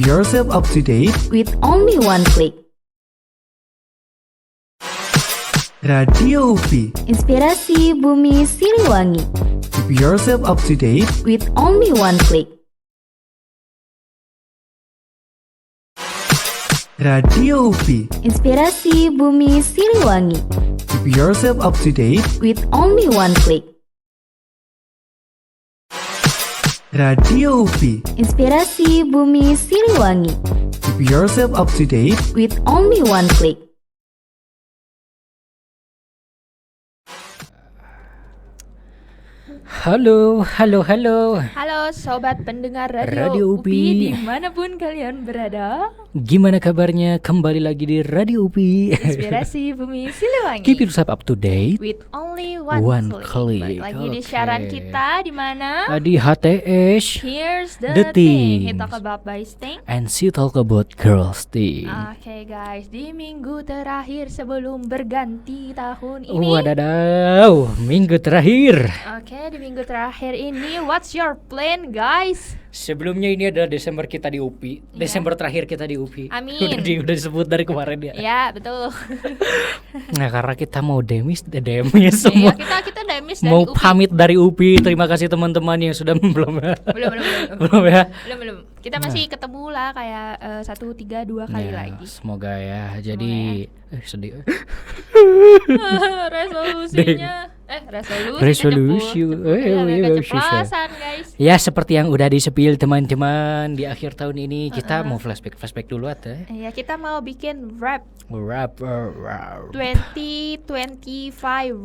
Yourself up to date with only one click. Radio UPI. Inspirasi Bumi Siliwangi Keep yourself up to date with only one click. Radio UPI. Inspirasi Bumi Siliwangi Keep yourself up to date with only one click. Radio UPI. Inspirasi Bumi Siliwangi Keep yourself up to date with only one click. Halo. Halo sobat pendengar Radio Radio UPI. UPI dimanapun kalian berada. Gimana kabarnya? Kembali lagi di Radio UPI. Inspirasi Bumi Siliwangi. Keep yourself up to date. With only one, One click. click. Balik lagi di Oke. siaran kita di mana? Di HTS Here's The the thing. things. Kita ke Bapak Sting. and she talk about girls thing. Oke guys, di minggu terakhir sebelum berganti tahun ini. Wadaw, minggu terakhir. Oke, di minggu terakhir ini, what's your plan guys? Sebelumnya ini adalah Desember kita di UPI. Desember terakhir kita di UPI. Amin. Udah disebut dari kemarin ya. Ya betul. Nah, karena kita mau demis semua. Iya, kita demis dari Mau UPI. pamit dari UPI. Terima kasih teman-teman yang sudah belum Belum. belum ya. Belum. Kita masih ketemu lah kayak 1, 3, 2 kali Ya, lagi. semoga ya. Jadi sedih. Resolusinya Resolusi. keceplosan guys. Ya, seperti yang udah disepil teman-teman di akhir tahun ini kita mau flashback dulu atau Iya, kita mau bikin rap rap 2025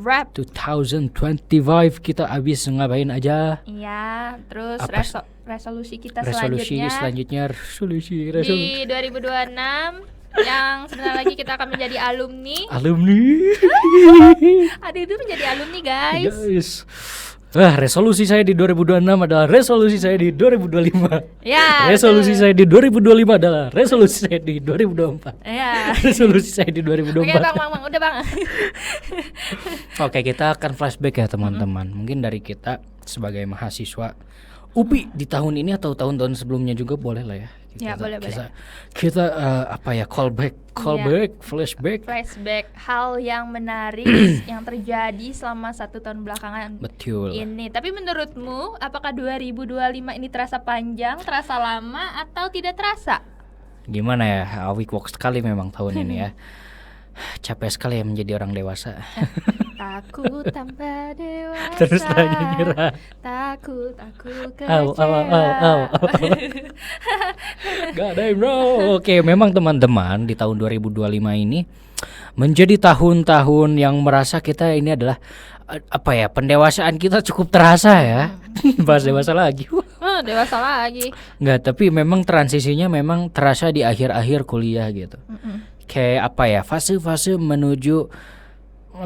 rap. 2025 kita habis ngapain aja? Iya, terus Apa resolusi kita Resolusi selanjutnya resolusi di 2026 yang sebentar lagi kita akan menjadi alumni. Aduh, itu menjadi alumni guys. Resolusi saya di 2026 adalah resolusi saya di 2025. Ya. Resolusi betul. saya di 2025 adalah resolusi saya di 2024. Ya. Resolusi saya di 2024. Oke, Bang, udah Bang. Oke, kita akan flashback ya teman-teman. Mungkin dari kita sebagai mahasiswa UPI di tahun ini atau tahun-tahun sebelumnya juga boleh lah ya. Ya, boleh. Kita callback, flashback. Flashback hal yang menarik yang terjadi selama 1 tahun belakangan Betul. ini. Tapi menurutmu apakah 2025 ini terasa panjang, terasa lama atau tidak terasa? Gimana ya? Week sekali memang tahun ini ya. Capek sekali ya menjadi orang dewasa. Takut tanpa dewasa. Terus tanya nyerah. Takut aku Au. kecewa. God damn bro. Oke, memang teman-teman di tahun 2025 ini menjadi tahun-tahun yang merasa kita ini adalah pendewasaan kita cukup terasa ya. Bahas dewasa lagi. Dewasa lagi. Enggak, tapi memang transisinya memang terasa di akhir-akhir kuliah gitu. Kayak fase-fase menuju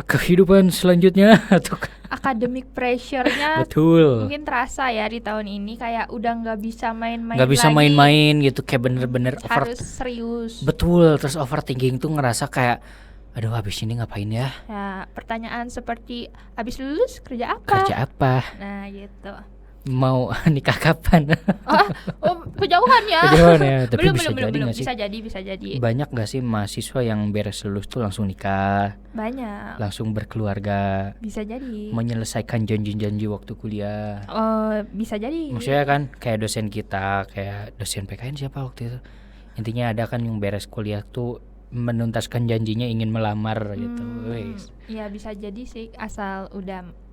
kehidupan selanjutnya atau Academic pressure-nya betul. mungkin terasa ya di tahun ini, kayak udah nggak bisa main-main Nggak bisa lagi. main-main gitu, kayak bener-bener Harus serius. betul. Terus overthinking tuh ngerasa kayak aduh habis ini ngapain ya? Ya, pertanyaan seperti habis lulus kerja apa? Kerja apa? Nah, gitu. Mau nikah kapan? Kejauhan ya. Kejauhan ya, tapi belum. bisa jadi nggak sih? Bisa jadi. Banyak gak sih mahasiswa yang beres lulus tuh langsung nikah, Banyak. langsung berkeluarga, Bisa jadi. menyelesaikan janji-janji waktu kuliah. Bisa jadi. Maksudnya kan kayak dosen kita, kayak dosen PKN siapa waktu itu. Intinya ada kan yang beres kuliah tuh menuntaskan janjinya ingin melamar gitu. Wes. Iya, bisa jadi sih, asal udah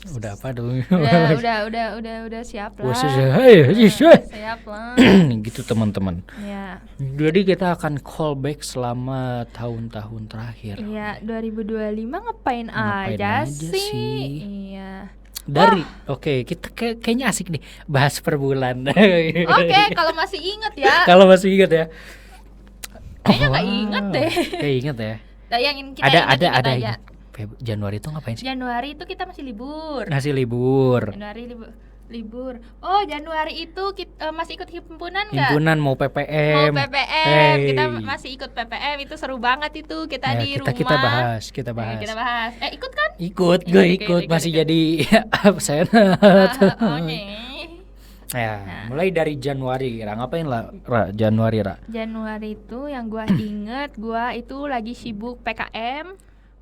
Apa dong? udah siap lah. Siap lah. Gitu teman-teman. Ya. Jadi kita akan callback selama tahun-tahun terakhir. Iya, 2025 ngapain aja sih? Iya. Dari oke, kita kayaknya asik nih bahas per bulan. Oke, kalau masih inget ya. Kalau masih ingat ya. Kayaknya nggak inget deh. Kayak inget ya. Nah, yang kita Ada aja. Januari itu ngapain sih? Januari itu kita masih libur. Ngasih libur. Januari libur. Oh, Januari itu kita masih ikut himpunan nggak? Himpunan mau PPM. Mau PPM. Kita masih ikut PPM, itu seru banget itu. Kita Ya, di kita rumah. kita bahas. Kita bahas. Ikut kan? Gue ikut masih jadi absen. Nih. Ya, mulai dari Januari, Ra. Ngapain lah, Ra? Januari, Ra? Januari itu yang gua inget, gua itu lagi sibuk PKM.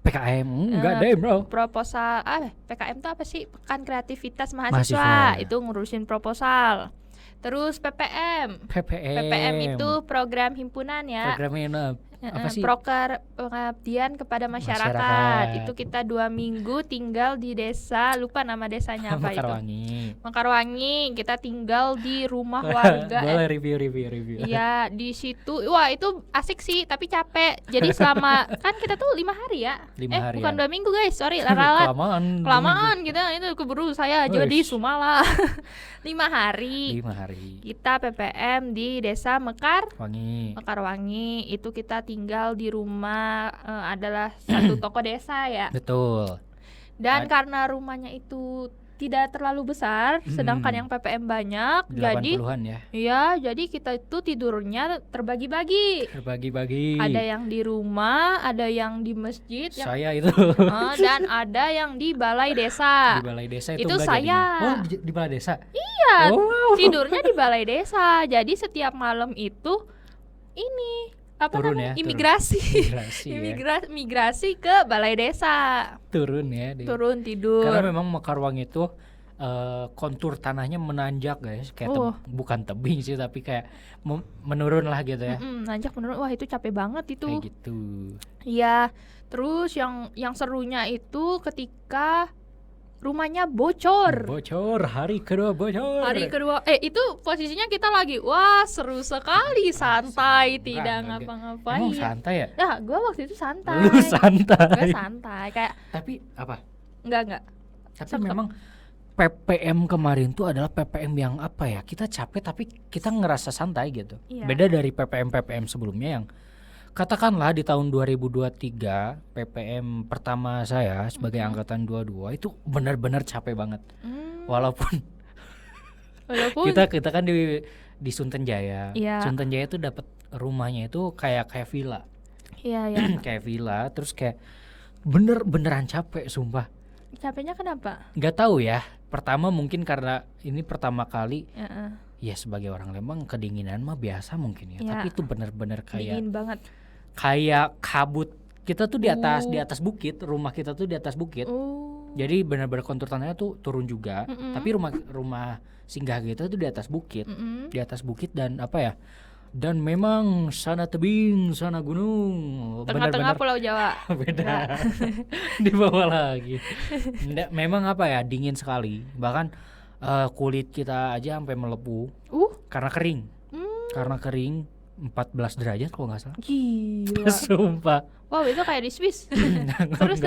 PKM, enggak deh, bro. Proposal, PKM itu apa sih? Pekan Kreativitas Mahasiswa. Mahasiswa. Itu ngurusin proposal. Terus PPM. PPM itu program himpunan ya. Programnya apa sih? Proker pengabdian kepada masyarakat. Itu kita 2 minggu tinggal di desa, lupa nama desanya apa itu. Mekarwangi. Kita tinggal di rumah warga. Boleh review. Iya, di situ. Wah, itu asik sih, tapi capek. Jadi selama kan kita tuh 5 hari ya. 5 hari. Bukan 2 minggu, guys. Sorry, ralat. Kelamaan Kita itu keburu saya jadi Sumala. 5 hari. 5 hari. Kita PPM di desa Mekarwangi. Itu kita tinggal di rumah adalah satu toko desa ya. Betul. Dan karena rumahnya itu tidak terlalu besar, sedangkan yang PPM banyak, 80-an ya. Iya, jadi kita itu tidurnya terbagi-bagi. Ada yang di rumah, ada yang di masjid, saya itu. Dan ada yang di balai desa. Di balai desa itu saya. Oh, di balai desa. Iya, tidurnya di balai desa. Jadi setiap malam itu ini turun ya, imigrasi ke balai desa. Turun ya. Turun tidur. Karena memang Mekarwangi itu kontur tanahnya menanjak guys, kayak bukan tebing sih tapi kayak menurun lah gitu ya. Nanjak menurun. Wah, itu capek banget itu. Kayak gitu. Iya. Terus yang serunya itu ketika rumahnya bocor. Hari kedua bocor. Itu posisinya kita lagi seru sekali, santai, tidak ngapa-ngapain. Emang santai ya? Ya, gue waktu itu santai. Lu santai. Gue santai kayak. Tapi apa? Enggak. Tapi memang PPM kemarin tuh adalah PPM yang apa ya? Kita capek tapi kita ngerasa santai gitu. Iya. Beda dari PPM sebelumnya yang katakanlah di tahun 2023 PPM pertama saya sebagai angkatan 22 itu benar-benar capek banget. Walaupun kita kan di Sunten Jaya. Iya. Sunten Jaya itu dapat rumahnya itu kayak villa. Iya. Kayak villa, terus kayak beneran capek sumpah. Capeknya kenapa? Gak tahu ya. Pertama mungkin karena ini pertama kali. Ya sebagai orang Lembang kedinginan mah biasa mungkin ya. Tapi itu bener-bener kayak dingin banget. Kayak kabut. Kita tuh di atas bukit, rumah kita tuh di atas bukit. Jadi benar-benar kontur tanahnya tuh turun juga. Tapi rumah singgah kita tuh di atas bukit. Di atas bukit dan apa ya? Dan memang sana tebing, sana gunung. Tengah-tengah Pulau Jawa. Beda. Di bawah lagi. Memang apa ya? Dingin sekali. Bahkan kulit kita aja sampai melepuh. Karena kering. Karena kering. 14 derajat kalau nggak salah. Gila. Sumpah. Wow, itu kayak di Swiss. Terus.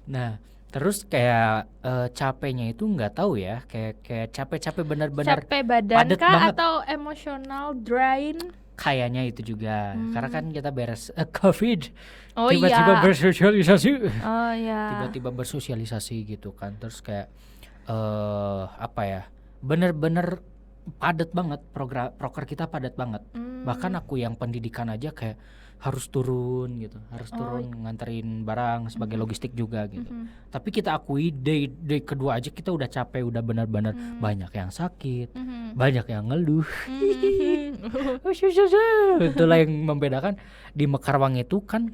Nah, terus kayak capeknya itu nggak tahu ya, kayak capek benar-benar. Capek badan kah atau emosional drain? Kayaknya itu juga. Karena kan kita beres COVID. Tiba-tiba bersosialisasi. Tiba-tiba bersosialisasi gitu kan. Terus kayak apa ya? Bener-bener padat banget, proker kita padat banget. Bahkan aku yang pendidikan aja kayak harus turun gitu, nganterin barang sebagai logistik juga gitu. Tapi kita akui day kedua aja kita udah capek, udah benar-benar banyak yang sakit, banyak yang ngeluh. Itulah yang membedakan di Mekarwangi itu kan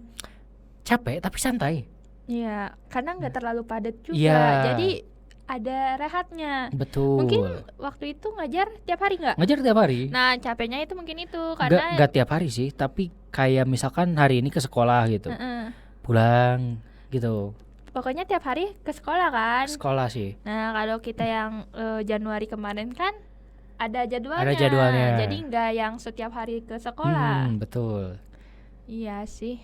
capek tapi santai. Iya, karena nggak terlalu padat juga. Ya. Jadi ada rehatnya. Betul. Mungkin waktu itu ngajar tiap hari nggak? Ngajar tiap hari. Nah, capeknya itu mungkin itu karena nggak tiap hari sih, tapi kayak misalkan hari ini ke sekolah gitu, pulang gitu. Pokoknya tiap hari ke sekolah kan? Sekolah sih. Nah, kalau kita yang Januari kemarin kan ada jadwalnya. Ada jadwalnya. Jadi nggak yang setiap hari ke sekolah. Betul. Iya sih.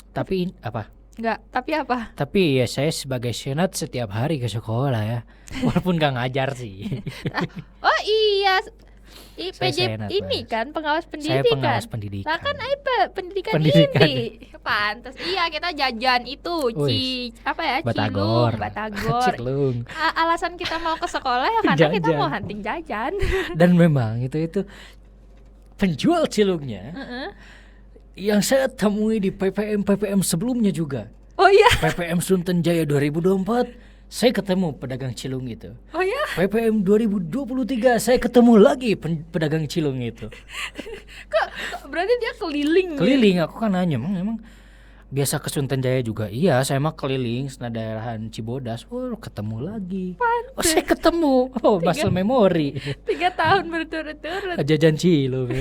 Tapi apa? Enggak, tapi apa? Tapi ya saya sebagai senat setiap hari ke sekolah ya. Walaupun gak ngajar sih. Oh iya. PJ senat, ini Mas. Kan pengawas pendidikan. Saya pengawas pendidikan. Lah kan pendidikan inti. Pantes. Iya, kita jajan itu Batagor. Cilung. Alasan kita mau ke sekolah ya karena kita mau hunting jajan. Dan memang itu penjual cilungnya. Yang saya temui di PPM sebelumnya juga. Oh iya. PPM Sunten Jaya 2024 saya ketemu pedagang cilung itu. Oh ya? PPM 2023 saya ketemu lagi pedagang cilung itu. Kok berarti dia keliling? Keliling, aku kan nanya, emang biasa ke Sunten Jaya juga. Iya, saya mah keliling daerahan Cibodas. Oh, ketemu lagi. Oh, saya ketemu. Oh, muscle memory. 3 tahun berturut-turut. Jajan cilung.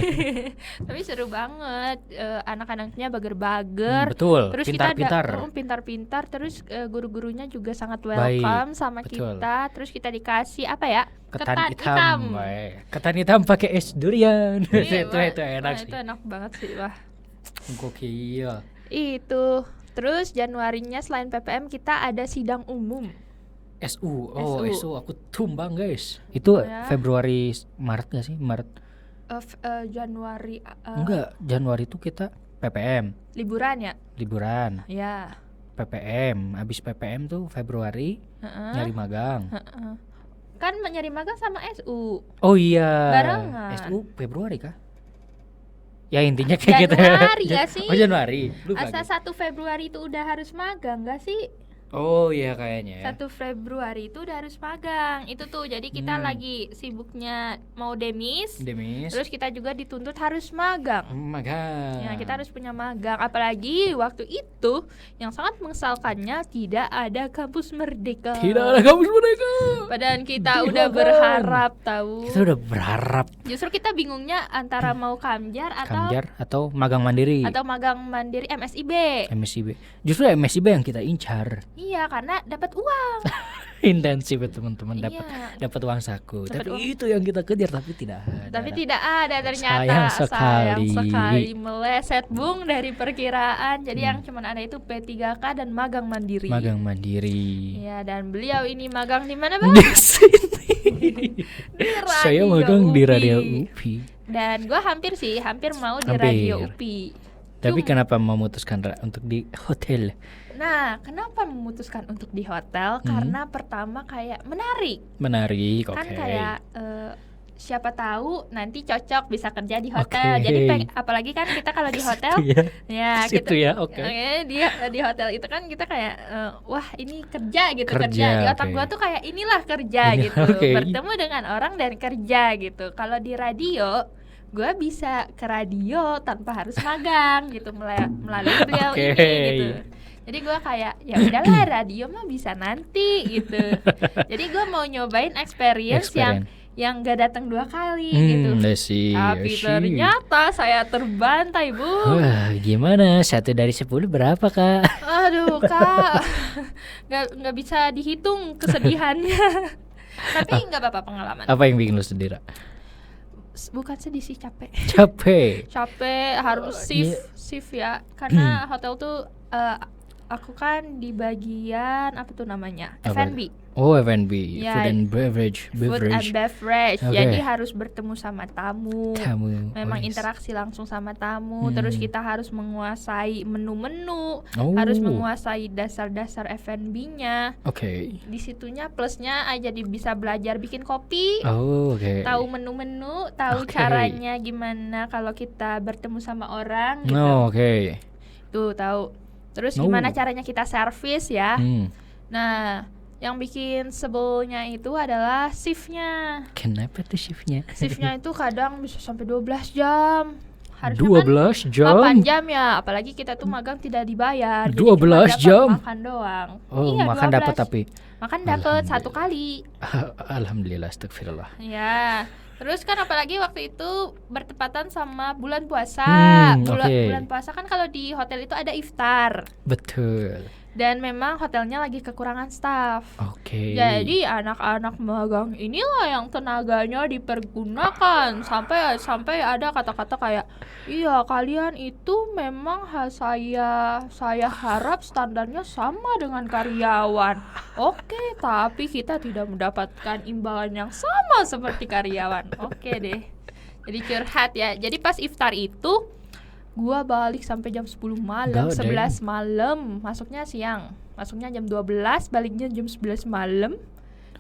Tapi seru banget. Anak-anaknya bager-bager. Betul. Terus Pintar-pintar. kita pintar-pintar. Terus guru-gurunya juga sangat welcome sama betul. kita. Terus kita dikasih apa ya? Ketan hitam. Ketan hitam pakai es durian. Iya, itu enak sih. Itu enak banget sih, wah. Gokil. Itu. Terus Januarinya selain PPM kita ada sidang umum. SU. Oh, SU aku tumbang, guys. Itu ya. Februari Maret gak sih? Maret. Januari Enggak, Januari itu kita PPM. liburan ya? Liburan. Ya. PPM. Habis PPM tuh Februari nyari magang. Kan nyari magang sama SU. Oh iya. Barengan. SU Februari kah? Ya intinya kayak Januari gitu. ya sih? Oh Januari. Lupa Asa gitu. 1 Februari itu udah harus magang gak sih? Oh iya kayaknya. 1 Februari itu udah harus magang. Itu tuh jadi kita lagi sibuknya mau demis. Terus kita juga dituntut harus magang. Magang. Ya, kita harus punya magang. Apalagi waktu itu yang sangat mengesalkannya tidak ada kampus merdeka. Tidak ada kampus merdeka. Padahal kita udah berharap tahu. Kita udah berharap. Justru kita bingungnya antara mau kamjar atau magang mandiri. Atau magang mandiri MSIB. MSIB. Justru MSIB yang kita incar. Iya, karena dapat uang. Intensif ya teman-teman, Iya. dapat uang saku. Dapet Tapi uang. itu yang kita kejar tapi tidak ada. Tapi tidak ada ternyata. Sayang sekali. Meleset bung dari perkiraan. Jadi yang cuman ada itu P3K dan magang mandiri. Magang mandiri. Iya, dan beliau ini magang di mana, Bang? Di sini. Di Radio Saya magang di UPI. Radio UPI. Dan gue hampir mau di Hampir. Radio UPI. Tapi kenapa memutuskan untuk di hotel? Nah, kenapa memutuskan untuk di hotel? Karena pertama kayak menarik. Menarik, oke. Kan kayak siapa tahu nanti cocok bisa kerja di hotel. Oke. Jadi apalagi kan kita kalau di hotel ya Situ kita ya, oke. di hotel itu kan kita kayak wah ini kerja gitu, Kerja, kerja. Di otak oke. gua tuh kayak inilah kerja Ini, gitu. oke. Bertemu dengan orang dan kerja gitu. Kalau di radio gua bisa ke radio tanpa harus magang gitu melalui beliau Oke. ini gitu. Jadi gue kayak ya udahlah radio mah bisa nanti gitu. Jadi gue mau nyobain experience yang gak datang 2 kali gitu. Tapi ternyata saya terbantai, Bu. Wah, gimana? 1 dari 10 berapa, Kak? Aduh, Kak. Gak bisa dihitung kesedihannya. Tapi gak apa-apa pengalaman. Apa yang bikin lu sedih, Ra? Bukan sedih sih, capek. Capek harus shift ya. Karena hotel tuh aku kan di bagian apa tuh namanya? F&B. Oh, F&B, Ya, food and beverage. Food and beverage. Oke. Jadi harus bertemu sama tamu. Memang Oh, yes. interaksi langsung sama tamu. Terus kita harus menguasai menu-menu, Oh. harus menguasai dasar-dasar F&B-nya. Oke. Di situnya plusnya jadi bisa belajar bikin kopi. Oh, oke. Tahu menu-menu, tahu Oke. caranya gimana kalau kita bertemu sama orang gitu. Oh, oke. Tuh tahu. Terus Oh. gimana caranya kita servis ya. Hmm. Nah, yang bikin sebelnya itu adalah shiftnya. Kenapa tuh shiftnya? Shiftnya itu kadang bisa sampai 12 jam. Harusnya 12 kan jam? 8 jam ya. Apalagi kita tuh magang tidak dibayar. Jadi 12 cuma dapat jam? makan doang. Oh, Iya, makan 12. dapat tapi. Makan dapat 1 kali. Alhamdulillah, astagfirullah. Ya. Terus kan apalagi waktu itu bertepatan sama bulan puasa. Oke. Bulan puasa kan kalau di hotel itu ada iftar. Betul. Dan memang hotelnya lagi kekurangan staff. Oke. Jadi anak-anak magang inilah yang tenaganya dipergunakan sampai ada kata-kata kayak, iya kalian itu memang saya harap standarnya sama dengan karyawan. Oke, tapi kita tidak mendapatkan imbalan yang sama seperti karyawan. Oke deh. Jadi curhat ya. Jadi pas iftar itu gua balik sampai jam 10 malam, 11 malam. Masuknya siang. Masuknya jam 12, baliknya jam 11 malam.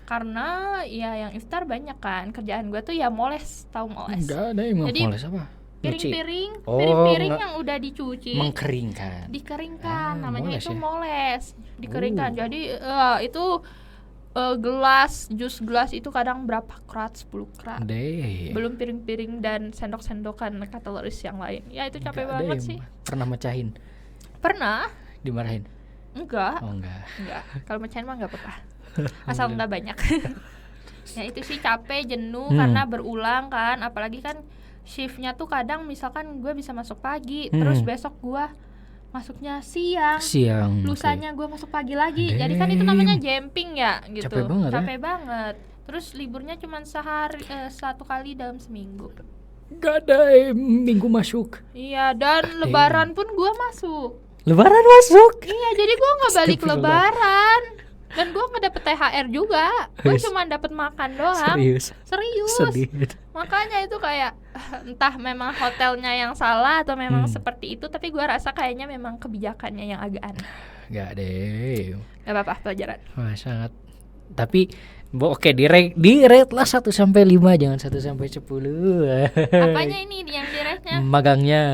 Karena ya yang iftar banyak kan. Kerjaan gua tuh ya moles, tahu moles. Enggak ada yang Jadi, moles apa? Piring-piring yang udah dicuci, Mengkeringkan. dikeringkan. Namanya moles itu ya? moles. Dikeringkan. Jadi itu gelas, jus gelas itu kadang berapa krat, 10 krat. Deh. Belum piring-piring dan sendok-sendokan kateloris yang lain. Ya itu capek Enggak banget deh, sih. Pernah mecahin? Pernah? Dimarahin? Enggak. Oh enggak. Enggak. Kalau mecahin mah enggak apa-apa. Asal nggak banyak. Ya itu sih capek, jenuh karena berulang kan. Apalagi kan shiftnya tuh kadang misalkan gue bisa masuk pagi, terus besok gue masuknya siang. Lusanya gue masuk pagi lagi. Jadi kan itu namanya jumping ya gitu. Capek banget ya? Capek banget. Terus liburnya cuma sehari, 1 kali dalam seminggu. Gak ada minggu masuk. Iya, dan lebaran pun gue masuk. Lebaran masuk. Iya, jadi gue nggak balik Astagfirullah. lebaran. Dan gue nggak dapet THR juga. Gue cuma dapet makan doang. Serius. Sedih. Makanya itu kayak entah memang hotelnya yang salah atau memang seperti itu, tapi gue rasa kayaknya memang kebijakannya yang agak aneh. Gak deh. Gak apa-apa, pelajaran. Wah, sangat. Tapi oke, di rate lah 1 sampai 5, jangan 1 sampai 10. Apanya ini yang direct-nya? Magangnya.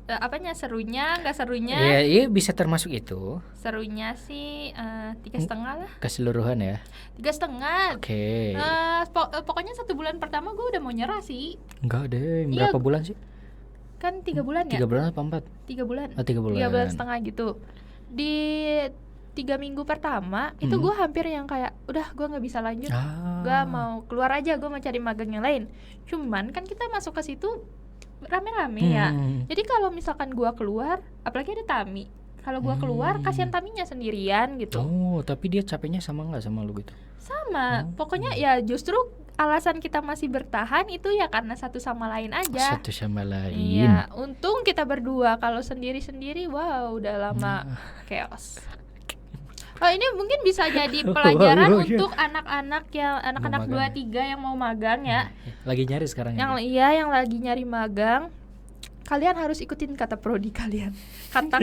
Apanya, serunya, nggak serunya? Ya, iya bisa termasuk itu. Serunya sih 3,5 lah. Keseluruhan ya. 3,5. Oke. Pokoknya 1 bulan pertama gue udah mau nyerah sih. Enggak deh, Iya. berapa bulan sih? Kan 3 bulan ya? 3 bulan apa 4? 3 bulan. Oh, 3 bulan. 3 bulan setengah gitu. Di 3 minggu pertama itu gue hampir yang kayak udah gue nggak bisa lanjut. Gue mau keluar aja, gue mau cari magang yang lain. Cuman kan kita masuk ke situ rame-rame ya. Jadi kalau misalkan gue keluar, apalagi ada Tami. Kalau gue keluar, kasihan Taminya sendirian gitu. Oh, tapi dia capeknya sama nggak sama lu gitu? Sama. Pokoknya ya justru alasan kita masih bertahan itu ya karena satu sama lain aja. Satu sama lain. Iya, untung kita berdua. Kalau sendiri-sendiri, wow, udah lama chaos. Oh, ini mungkin bisa jadi pelajaran untuk anak-anak yang anak-anak 2-3 yang mau magang ya. Lagi nyari sekarang Yang lagi nyari magang. Kalian harus ikutin kata prodi kalian. Kata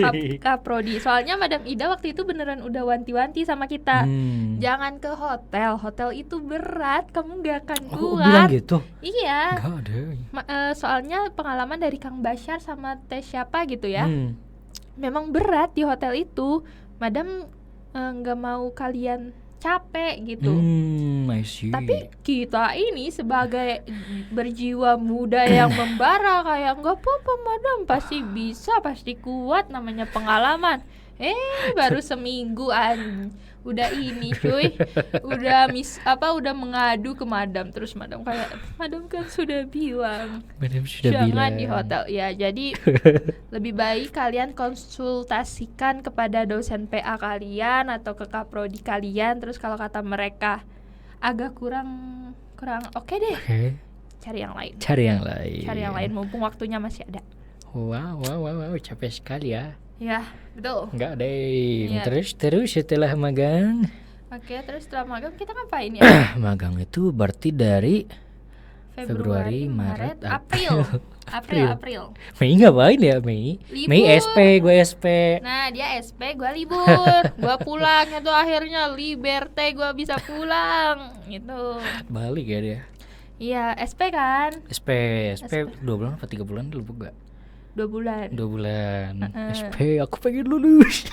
prodi. Soalnya Madam Ida waktu itu beneran udah wanti-wanti sama kita. Jangan ke hotel. Hotel itu berat, kamu gak akan kuat. Oh, bilang gitu? Iya. Enggak ada. Soalnya pengalaman dari Kang Bashar sama Teh siapa gitu ya. Memang berat di hotel itu. Madam nggak mau kalian capek gitu. I see. Tapi kita ini sebagai berjiwa muda yang membara kayak nggak apa-apa madam, pasti bisa, pasti kuat, namanya pengalaman. Baru seminggu udah ini cuy, udah mengadu ke madam, terus madam kayak madam kan sudah bilang jangan di hotel ya. Jadi lebih baik kalian konsultasikan kepada dosen PA kalian atau ke kaprodi kalian. Terus kalau kata mereka agak kurang oke deh, cari yang lain mumpung waktunya masih ada. Wow, capek sekali ya. Ya, betul. Enggak deh. Ya. Terus setelah magang. Oke, terus setelah magang kita ngapain ya? Magang itu berarti dari Februari, Maret, April. Mei ngapain ya Mei? Libur. Mei SP, gue SP. Nah, dia SP, gue libur. Gue pulangnya tuh akhirnya liberte, gue bisa pulang gitu. Balik ya dia. Iya, SP kan? SP 2 bulan apa 3 bulan lupa gak? 2 bulan. 2 bulan. SP aku pengen lulus.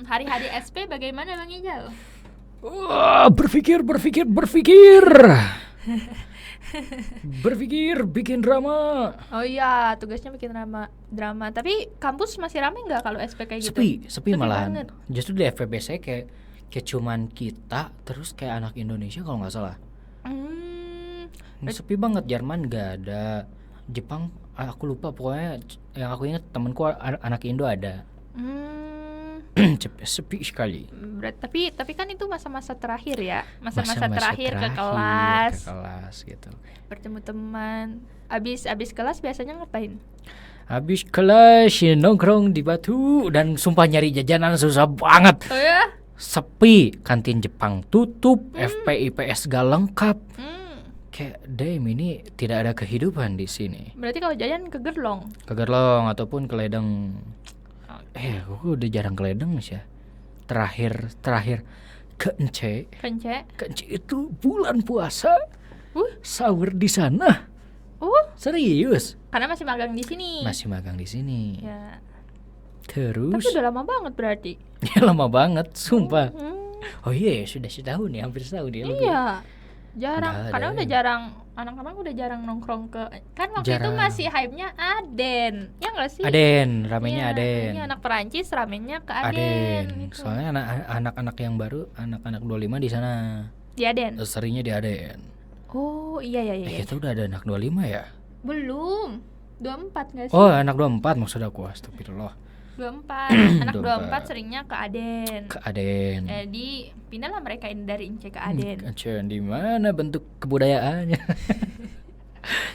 Hari-hari SP bagaimana Bang Ijal? Wah, berpikir. Berpikir bikin drama. Oh iya, tugasnya bikin drama. Tapi kampus masih rame nggak kalau SP kayak gitu? Sepi malahan. banget. Justru di FPB saya kayak cuman kita terus kayak anak Indonesia kalau nggak salah. Sepi banget. Jerman nggak ada, Jepang aku lupa, pokoknya yang aku ingat temanku anak Indo ada. Sepi sekali. Tapi kan itu masa-masa terakhir ya, masa-masa terakhir ke kelas gitu. Bertemu teman. Abis kelas biasanya ngapain? Habis kelas nongkrong di Batu dan sumpah nyari jajanan susah banget. Oh ya? Sepi, kantin Jepang tutup, FP IPS gak lengkap. Kayak damn, ini tidak ada kehidupan di sini. Berarti kalau jajan ke Gerlong ataupun ke Ledeng. Aku udah jarang ke Ledeng sih ya. Terakhir ke Ence itu bulan puasa. Sahur di sana. Serius? Karena masih magang di sini. Masih magang di sini. Ya. Terus Tapi udah lama banget berarti. ya lama banget, sumpah. Hmm, Oh iya, sudah setahun ya, hampir setahun ya lebih. iya. Jarang, Nggak karena ada. udah jarang anak-anak udah jarang nongkrong ke kan waktu itu Jarang. masih hype-nya Aden. Ya enggak sih? Aden, ramenya Iya, Aden. iya, anak Perancis ramennya ke Aden. Aden. Gitu. Soalnya anak-anak yang baru, anak-anak 25 di sana. Di Aden. Seringnya di Aden. Oh, iya iya iya. Kita udah ada anak 25 ya? Belum. 24 enggak sih? Oh, anak 24 maksud aku. Astagfirullah. 24. Anak 24. 24 seringnya ke Aden. Ke Aden. Jadi pindahlah mereka ini dari Ince ke Aden. Aden, di mana bentuk kebudayaannya?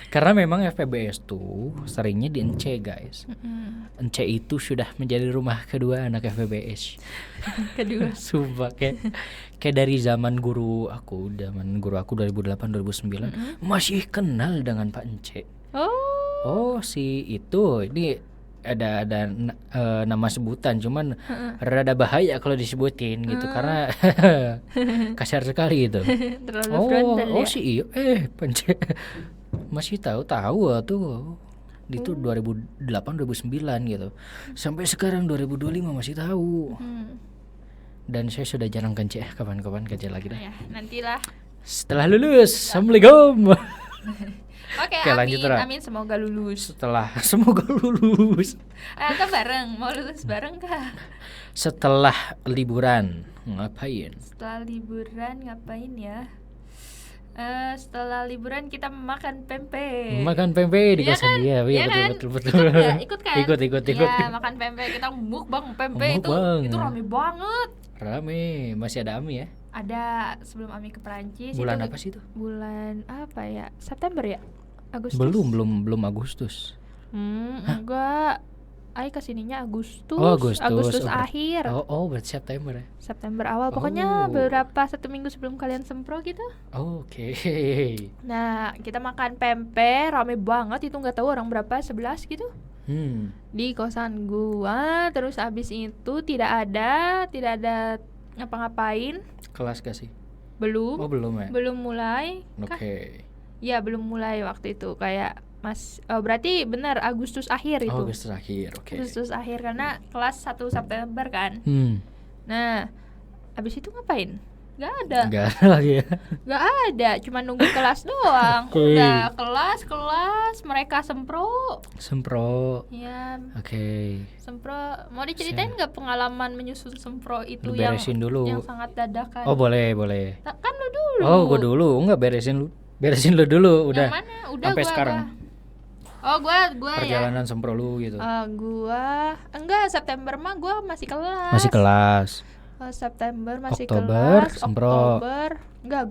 Karena memang FPBS tuh seringnya di Ence, guys. Ence itu sudah menjadi rumah kedua anak FPBS. Kedua. Sumpah kayak dari zaman guru aku 2008 2009 masih kenal dengan Pak Ence. Oh, si itu ini ada nama sebutan, cuman rada bahaya kalau disebutin gitu karena kasar sekali itu. Terlalu frontal ya. Si iyo Pence masih tahu tuh itu 2008 2009 gitu. Sampai sekarang 2025 masih tahu. Dan saya sudah jarang kence, kapan-kapan kence lagi dah. Ya, nantilah. Setelah lulus, assalamualaikum. Oke, Oke, lanjut, Ra. amin semoga lulus. Setelah semoga lulus. Atau bareng, mau lulus bareng kah? Setelah liburan ngapain? Setelah liburan ngapain ya? Setelah liburan kita makan pempek. Makan pempek di Iya kosan kan? dia. Iya kan? Betul. Ikut nggak? Ikut kan? Ikut. Iya, makan pempek, kita mukbang pempek Mukbang. itu rame banget. Rame, masih ada Ami ya? Ada sebelum Ami ke Perancis. Bulan itu apa sih itu? Bulan apa ya? September ya? Agustus? Belum Agustus. Enggak. Ai kesininya Agustus. Oh, Agustus. Agustus Oh, akhir. Oh, berarti September ya? September awal. Pokoknya Oh. beberapa 1 minggu sebelum kalian sempro gitu. Oke. Nah, kita makan pempek, rame banget itu nggak tahu orang berapa, 11 gitu. Di kosan gua, terus abis itu tidak ada ngapa-ngapain. Kelas gak sih? Belum. Oh, belum ya? Belum mulai. Oke. Ya, belum mulai waktu itu kayak berarti benar Agustus akhir itu. Oh, Agustus akhir. Oke. Agustus akhir karena kelas 1 September kan. Nah, abis itu ngapain? Gak ada. Enggak ada lagi ya. Gak ada, cuma nunggu kelas doang. Oke. Udah kelas mereka sempro. Sempro. Ya, Oke. sempro. Mau diceritain nggak pengalaman menyusun sempro itu Lu beresin dulu. yang sangat dadakan? Oh, boleh. Kan lu dulu. Oh, gua dulu. Enggak, beresin lu dulu udah. Yang mana? Udah sampai gua, sekarang. Oh, gua ya. Perjalanan sempro lu gitu. Gua enggak September mah gua masih kelas. Masih kelas. September masih Oktober, kelas. sempro. Oktober. Enggak,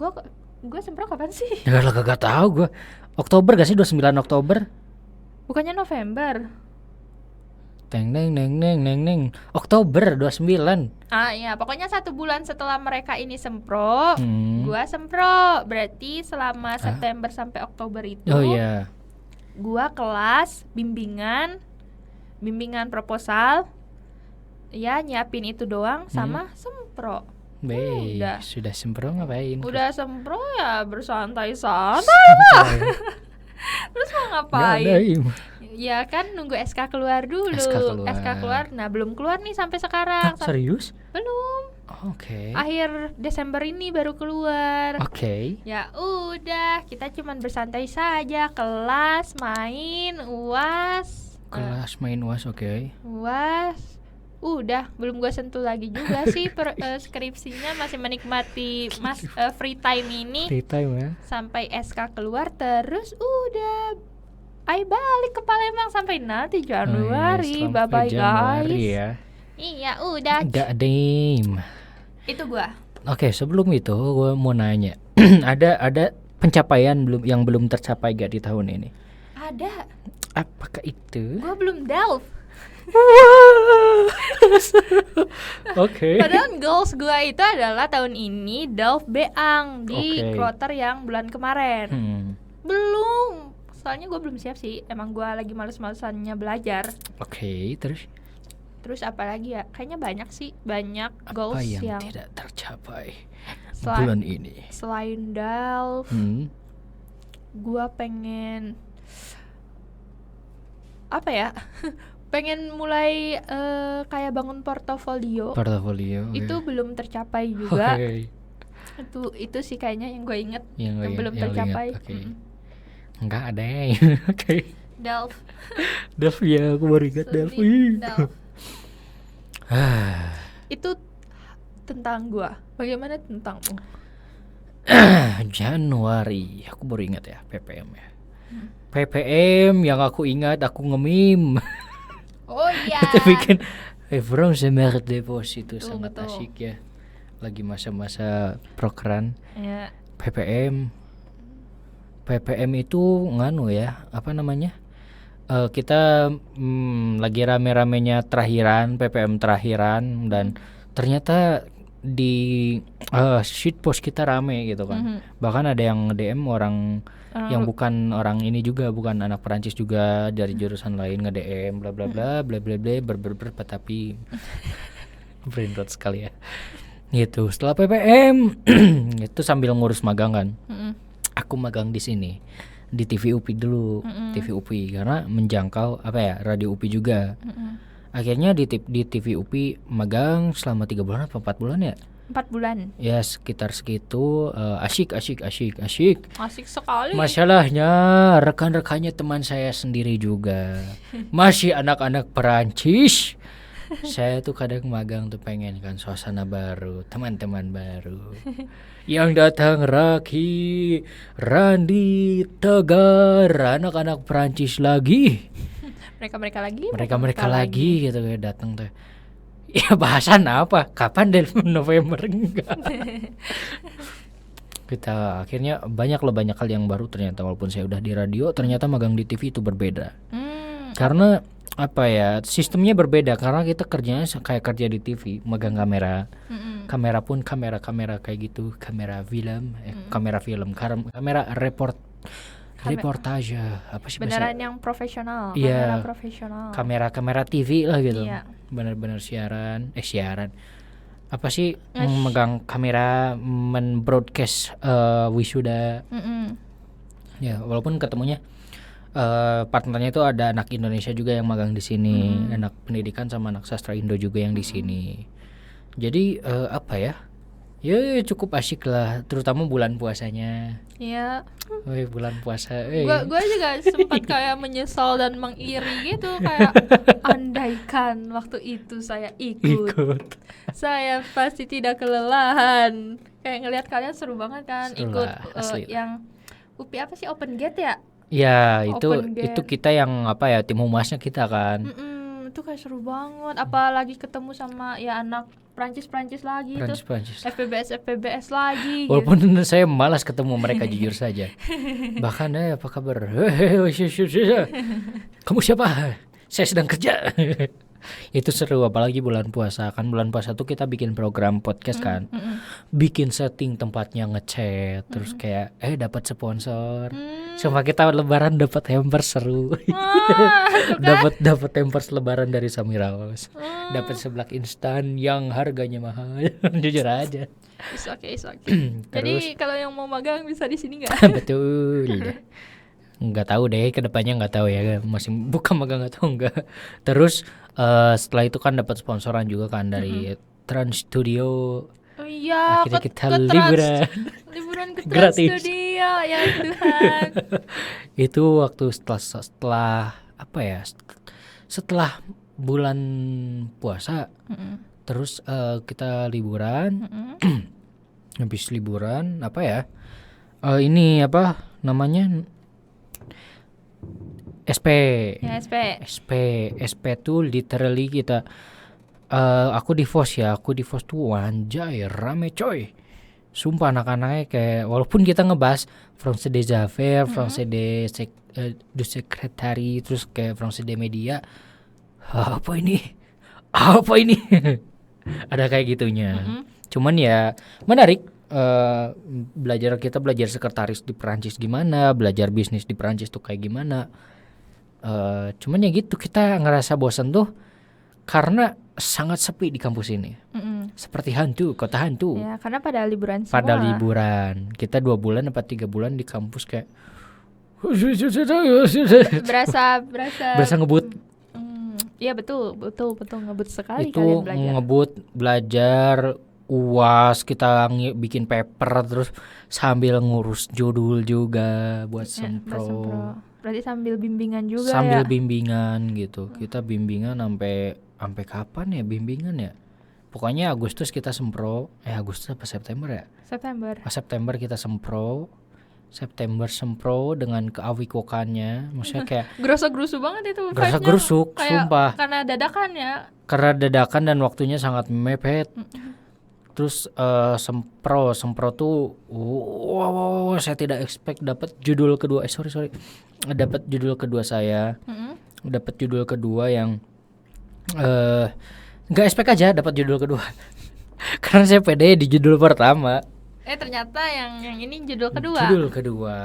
gua sempro kapan sih? Gak tahu gua. Oktober gak sih 29 Oktober? Bukannya November. Teng neng. Oktober 29. Iya, pokoknya 1 bulan setelah mereka ini sempro, gua sempro. Berarti selama September sampai Oktober itu, Oh iya. gua kelas bimbingan proposal. Ya, nyiapin itu doang sama sempro. Udah. Sudah sempro ngapain? Udah sempro ya bersantai-santai lah. Terus mau ngapain? Nggak ada, Ya kan nunggu SK keluar dulu. SK keluar. Nah, belum keluar nih sampai Ah, sekarang. serius? Belum. Oke. Akhir Desember ini baru keluar. Oke. Ya udah, kita cuman bersantai saja, kelas, main, UAS. Kelas main UAS, oke. UAS. Udah, belum gua sentuh lagi juga sih skripsinya, masih menikmati free time ini Free time ya. sampai SK keluar, terus udah Ai balik ke Palembang sampai nanti Januari. Sampai Bye-bye Januari guys. ya. Iya, udah. Gak damn. Itu gua. Oke, sebelum itu gue mau nanya. ada pencapaian yang belum tercapai gak di tahun ini? Ada. Apakah itu? Gua belum delve. Oke. Padahal goals gua itu adalah tahun ini delve Beang di Oke. kloter yang bulan kemarin. Belum. Soalnya gua belum siap sih. Emang gua lagi males-malesannya belajar. Oke, Terus apa lagi ya? Kayaknya banyak sih, banyak apa goals yang yang tidak tercapai Selain- bulan ini? selain delve, gua pengen apa ya? pengen mulai kayak bangun portofolio. Portofolio. Itu belum tercapai juga. Itu sih kayaknya yang gue inget yang belum tercapai. Enggak ada ya. Oke. Delf Ya, aku baru ingat Delf. Itu tentang gue. Bagaimana tentangmu? Januari, aku baru ingat ya PPM ya. PPM yang aku ingat aku nge-meme. Oh iya. Kita bikin from the Merit Depos itu sangat betul. asik ya. Lagi masa-masa prokran. Ya. PPM itu nganu ya, apa namanya? Kita lagi rame-ramenya PPM terakhiran dan ternyata di sheet post kita rame gitu kan. Bahkan ada yang DM orang yang bukan orang ini juga, bukan anak Perancis juga, dari jurusan lain nge-DM bla bla bla bla bla bla tapi brain rot sekali ya. Gitu. Setelah PPM itu sambil ngurus magang kan. Aku magang di sini di TV UPI dulu, TV UPI karena menjangkau apa ya, radio UPI juga. Akhirnya di TV UPI magang selama 3 bulan atau 4 bulan ya? 4 bulan. Ya sekitar segitu. Asik Asik sekali. Masalahnya rekan-rekannya teman saya sendiri juga masih anak-anak Perancis. Saya tuh kadang magang tuh pengen kan suasana baru, teman-teman baru. Yang datang Raki, Randi, Tegar, anak-anak Perancis lagi. Mereka lagi gitu kayak datang tuh. Ya bahasan apa? Kapan dari November enggak? Kita akhirnya banyak hal yang baru ternyata, walaupun saya udah di radio, ternyata magang di TV itu berbeda. Karena apa ya, sistemnya berbeda karena kita kerjanya kayak kerja di TV, megang kamera. Kamera pun kamera kayak gitu, kamera film, kamera reportage, apa sih beneran bahasa? yang profesional, Iya. kamera profesional. Kamera TV lah gitu. Iya. Benar-benar siaran. Apa sih megang kamera men-broadcast wisuda. Ya, walaupun ketemunya partnernya itu ada anak Indonesia juga yang magang di sini, anak pendidikan sama anak sastra Indo juga yang di sini. Jadi apa ya? Ya cukup asik lah, terutama bulan puasanya. Iya. Bulan puasa. Gue juga sempat kayak menyesal dan mengiri gitu, kayak andaikan waktu itu saya ikut. Saya pasti tidak kelelahan. Kayak ngelihat kalian seru banget kan, Seru ikut lah, asli. yang UPI apa sih, Open Gate ya? Ya, Open itu Gate. kita yang apa ya, tim humasnya kita kan. Itu kayak seru banget, apalagi ketemu sama ya anak Prancis lagi, terus Prancis. FPBS lagi gitu. Walaupun saya malas ketemu mereka jujur saja. Bahkan apa kabar? Kamu siapa? Saya sedang kerja. Itu seru, apalagi bulan puasa kan. Bulan puasa tuh kita bikin program podcast kan. Bikin setting tempatnya, ngechat, terus kayak dapat sponsor. Sama kita lebaran dapat hampers seru. Dapat hampers lebaran dari Samiraos. Dapat seblak instan yang harganya mahal. Jujur aja. It's okay. Jadi kalau yang mau magang bisa di sini nggak? Betul. Nggak tahu deh, kedepannya nggak tahu ya, masih buka magang nggak tahu nggak. Terus setelah itu kan dapat sponsoran juga kan dari Trans Studio. Oh iya, Akhirnya kita liburan ke Trans Gratis. Studio, ya Tuhan. Itu waktu setelah apa ya? Setelah bulan puasa, terus kita liburan. Habis liburan apa ya? Ini apa namanya? SP. Ya, SP tuh literally kita aku di FOS tuh anjay rame coy. Sumpah anak-anaknya kayak, walaupun kita ngebahas France des Affaires, France du Secretary, terus kayak France des Media. Apa ini? Ada kayak gitunya. Cuman ya menarik. Belajar sekretaris di Perancis gimana, belajar bisnis di Perancis tuh kayak gimana. Cuman ya gitu, kita ngerasa bosan tuh karena sangat sepi di kampus ini. Seperti kota hantu. Ya, karena pada liburan semua. Kita 2 bulan apa 3 bulan di kampus kayak berasa ngebut. Iya betul ngebut sekali Itu kalian belajar. ngebut belajar UAS, kita bikin paper terus sambil ngurus judul juga buat Ya, sempro. Berarti sambil bimbingan juga Sambil ya. bimbingan gitu. Kita bimbingan sampai kapan ya bimbingan ya? Pokoknya Agustus kita sempro. Agustus apa September ya? September. September kita sempro. September sempro dengan keawikokannya. Maksudnya kayak Gerasa-gerusu banget itu vibe-nya. gerasa-gerusuk, Kayak sumpah. karena dadakan ya. Karena dadakan dan waktunya sangat mepet. Terus sempro tuh wow, saya tidak expect dapat judul kedua. Sorry. Dapat judul kedua saya. Dapat judul kedua yang nggak expect aja dapat judul kedua. Karena saya pede di judul pertama. Ternyata yang ini judul kedua. Judul kedua.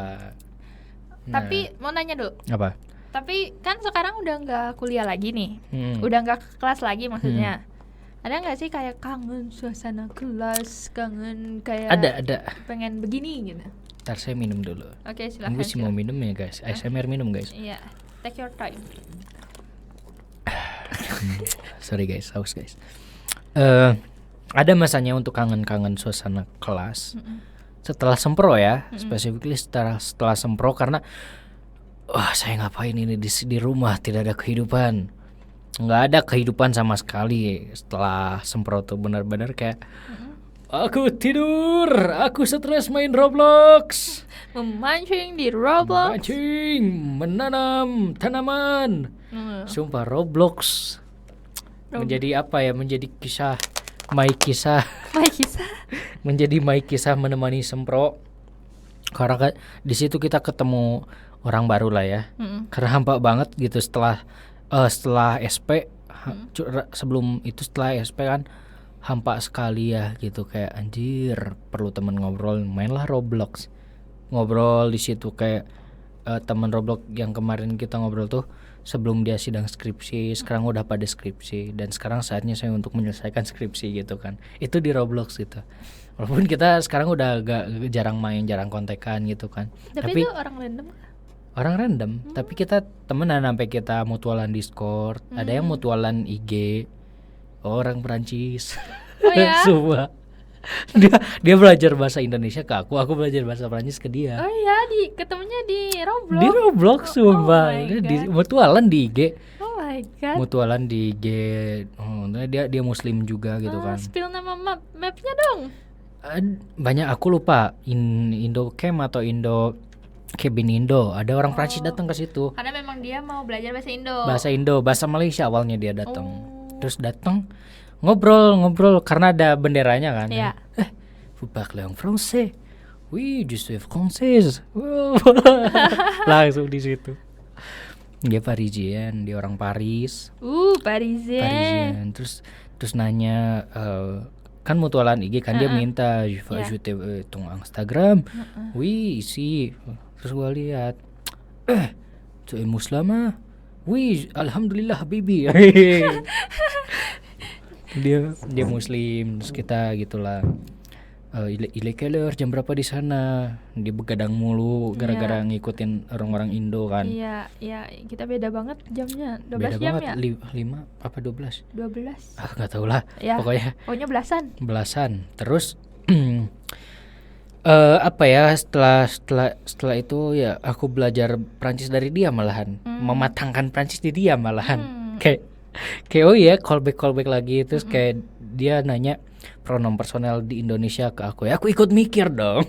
Nah, Tapi mau nanya dulu. apa? Tapi kan sekarang udah nggak kuliah lagi nih. Hmm. Udah nggak ke kelas lagi maksudnya. Ada nggak sih kayak kangen suasana kelas, kangen kayak Ada. pengen begini gitu? Ntar saya minum dulu. Oke, silakan. Gue sih mau minum ya guys. ASMR minum guys. Iya, take your time. Sorry guys, haus guys. Ada masanya untuk kangen-kangen suasana kelas. Setelah sempro ya, specifically setelah sempro karena saya ngapain ini di rumah, tidak ada kehidupan. Nggak ada kehidupan sama sekali setelah sempro tuh benar-benar kayak aku tidur, aku stres main Roblox. Memancing di Roblox. Mancing, menanam tanaman. Sumpah Roblox menjadi apa ya? Menjadi kisah My kisah. menjadi my kisah menemani sempro. Karena di situ kita ketemu orang baru lah ya. Karena hampa banget gitu setelah SP. Sebelum itu setelah SP kan hampa sekali ya gitu, kayak anjir perlu teman ngobrol, mainlah Roblox. Ngobrol di situ kayak teman Roblox yang kemarin kita ngobrol tuh sebelum dia sidang skripsi, sekarang udah pada skripsi dan sekarang saatnya saya untuk menyelesaikan skripsi gitu kan. Itu di Roblox gitu. Walaupun kita sekarang udah jarang main, jarang kontekan gitu kan. Tapi itu orang random. Orang random, tapi kita temenan sampai kita mutualan Discord, ada yang mutualan IG. Orang Perancis. Oh ya? Sumpah. Dia belajar bahasa Indonesia ke aku belajar bahasa Perancis ke dia. Oh iya, ketemunya di Roblox. Di Roblox sumpah. Oh my Di God. mutualan di IG. Oh my god. Mutualan di IG. Dia muslim juga gitu kan. Spill nama mapnya dong. Banyak aku lupa Indocamp atau Cabin Indo. Ada orang Prancis datang ke situ. Karena memang dia mau belajar bahasa Indo. Bahasa Malaysia awalnya dia datang. Terus datang ngobrol karena ada benderanya kan. Iya. Vous parlez en français? Oui, je suis française. Wow. Langsung di situ. Dia Parisien, dia orang Paris. Parisien. Terus nanya kan mutualan IG kan dia minta je veux Iya. ajouter ton Instagram. Oui, ici. Terus gua lihat tu es muslima? Oui, alhamdulillah habibi. dia muslim, terus kita gitulah. Il est quelle heure, jam berapa di sana? Dia begadang mulu gara-gara ngikutin orang-orang Indo kan. Iya, kita beda banget jamnya. 12 Beda jam banget, ya? 5 apa 12? 12. Nggak tahu lah. Ya. Pokoknya belasan. belasan. Terus apa ya, setelah itu ya aku belajar Prancis dari dia malahan. Mematangkan Prancis di dia malahan. Kayak oh ya, callback lagi. Terus kayak dia nanya pronom personel di Indonesia ke aku. Ya aku ikut mikir dong.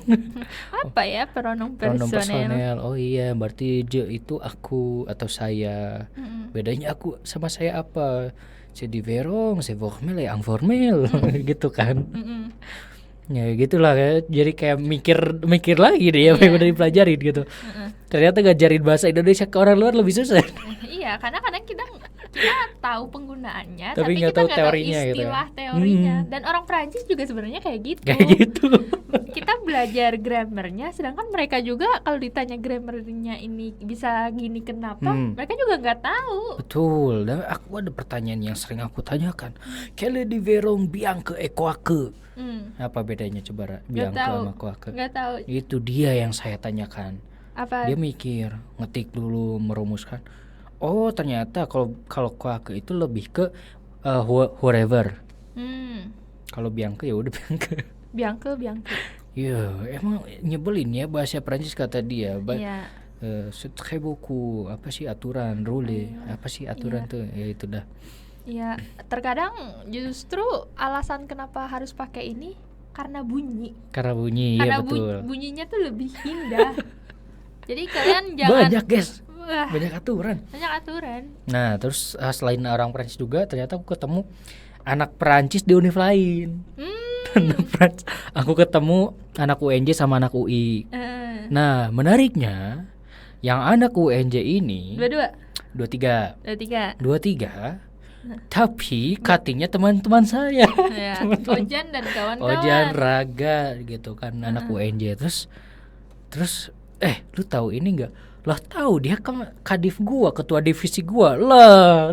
Apa ya pronom Pronom personel? personel. Oh iya, berarti je itu aku atau saya. Bedanya aku sama saya apa? C'est différent, c'est formel et informel gitu kan. Ya gitulah ya. Jadi kayak mikir lagi deh apa yang udah dipelajarin gitu. Ternyata ngajarin bahasa Indonesia ke orang luar lebih susah. Iya, karena kadang kita tahu penggunaannya, Tapi tapi nggak kita tahu nggak tahu teorinya gitu ya. istilah teorinya. Dan orang Prancis juga sebenarnya kayak gitu. Kayak gitu. Kita belajar grammarnya, sedangkan mereka juga kalau ditanya grammarnya ini bisa gini kenapa, mereka juga nggak tahu. Betul. Dan aku ada pertanyaan yang sering aku tanyakan. Quelle différence Bianca et Quoique? Apa bedanya coba Bianca tahu. sama Quoique? Nggak tahu Itu dia yang saya tanyakan. apa. Dia mikir, ngetik dulu, merumuskan. Oh ternyata kalau Quake itu lebih ke whoever. Kalau Bianca ya udah Bianca. Bianca. Iya, emang nyebelin ya bahasa Prancis kata dia. Iya. C'est très beaucoup apa sih aturan rule apa sih aturan tuh ya itu dah. Iya, terkadang justru alasan kenapa harus pakai ini karena bunyi. Karena bunyi Karena ya betul. bunyinya tuh lebih indah. Jadi kalian jangan Banyak guys, Wah, banyak aturan. banyak aturan. Nah terus selain orang Prancis juga ternyata aku ketemu anak Perancis di univ lain. Anak Prancis. Aku ketemu anak UNJ sama anak UI. Nah menariknya yang anak UNJ ini Dua-dua. 23 Tiga. tapi cuttingnya teman-teman saya. Ya, Teman-teman. Ojan dan kawan-kawan. Ojan Raga gitu kan anak UNJ terus lu tahu ini enggak? Lah tahu dia kan kadif gua, ketua divisi gua. Lah.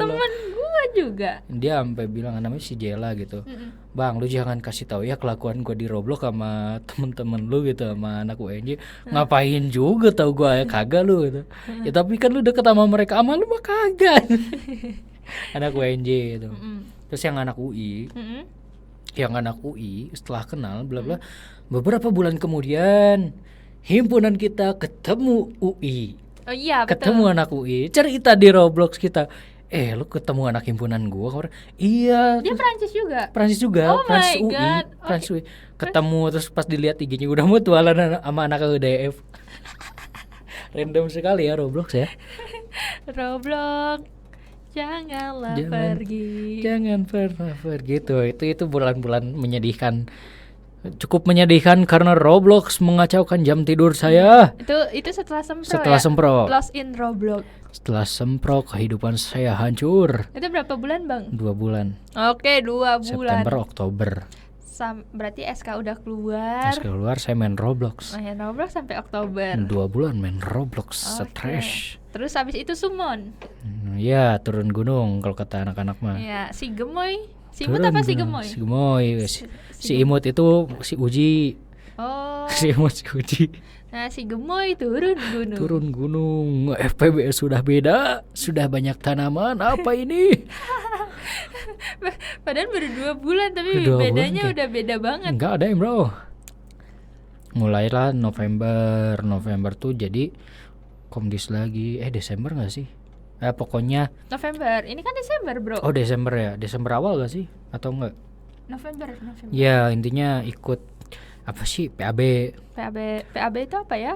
Temen gua juga. Dia sampai bilang namanya si Jela gitu. Bang, lu jangan kasih tahu ya kelakuan gua di Roblox sama temen-temen lu gitu sama anak UNJ. Ngapain juga tahu gua ya kagak lu gitu. Ya tapi kan lu deket sama mereka, sama lu mah kagak. Anak UNJ gitu. Terus yang anak UI, setelah kenal bla bla beberapa bulan kemudian himpunan kita ketemu UI. Oh iya, Ketemu betul. anak UI, cerita di Roblox kita. Lu ketemu anak himpunan gua? Iya. Dia Prancis juga. Prancis juga, Oh Prancis my UI, God. Prancis UI. Ketemu terus pas dilihat IG-nya udah mutualan sama anak UDF. Random sekali ya Roblox ya. Roblox, janganlah Jangan- pergi. Jangan pernah pergi itu bulan-bulan menyedihkan. Cukup menyedihkan karena Roblox mengacaukan jam tidur saya. Itu setelah sempro Setelah ya? sempro. Lost in Roblox. Setelah sempro kehidupan saya hancur. Itu berapa bulan, Bang? 2 bulan. Oke, 2 bulan. September, Oktober. Berarti SK udah keluar. Terus keluar saya main Roblox. Main Roblox sampai Oktober. 2 bulan main Roblox, Oke. stres. Terus habis itu summon. Ya turun gunung kalau kata anak-anak mah. Ya, si Gemoy. Si Imut Turun apa si gunung. Gemoy? Si Gemoy. Si Imut itu si Uji. Oh. Si Imut si Uji. Nah, si Gemoy turun gunung. Turun gunung. FPB sudah beda. Sudah banyak tanaman. Apa ini? Padahal baru 2 bulan tapi Baru 2 bedanya bulan, udah beda banget. Enggak ada yang bro. Mulailah November tuh jadi komdis lagi. Desember gak sih? Pokoknya November. Ini kan Desember, Bro. oh Desember ya. Desember awal gak sih? Atau enggak? November. Ya intinya ikut apa sih PAB PAB itu apa ya?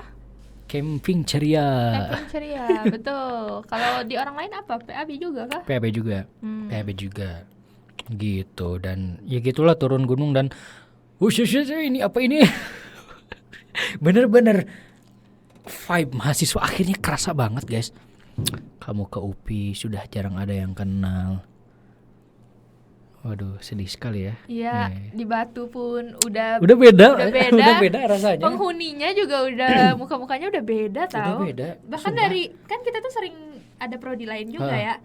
Camping Ceria. Camping ceria, betul. Kalau di orang lain apa? PAB juga kah? PAB juga. PAB juga. Gitu dan ya gitulah turun gunung dan ini apa ini? Bener-bener vibe mahasiswa akhirnya kerasa banget guys. Kamu ke UPI sudah jarang ada yang kenal. Waduh sedih sekali ya. Iya, di Batu pun udah Udah beda. Udah beda. Udah beda rasanya. penghuninya juga udah muka-mukanya udah beda tau. beda, Bahkan sumpah. dari kan kita tuh sering ada prodi lain juga Hah. ya.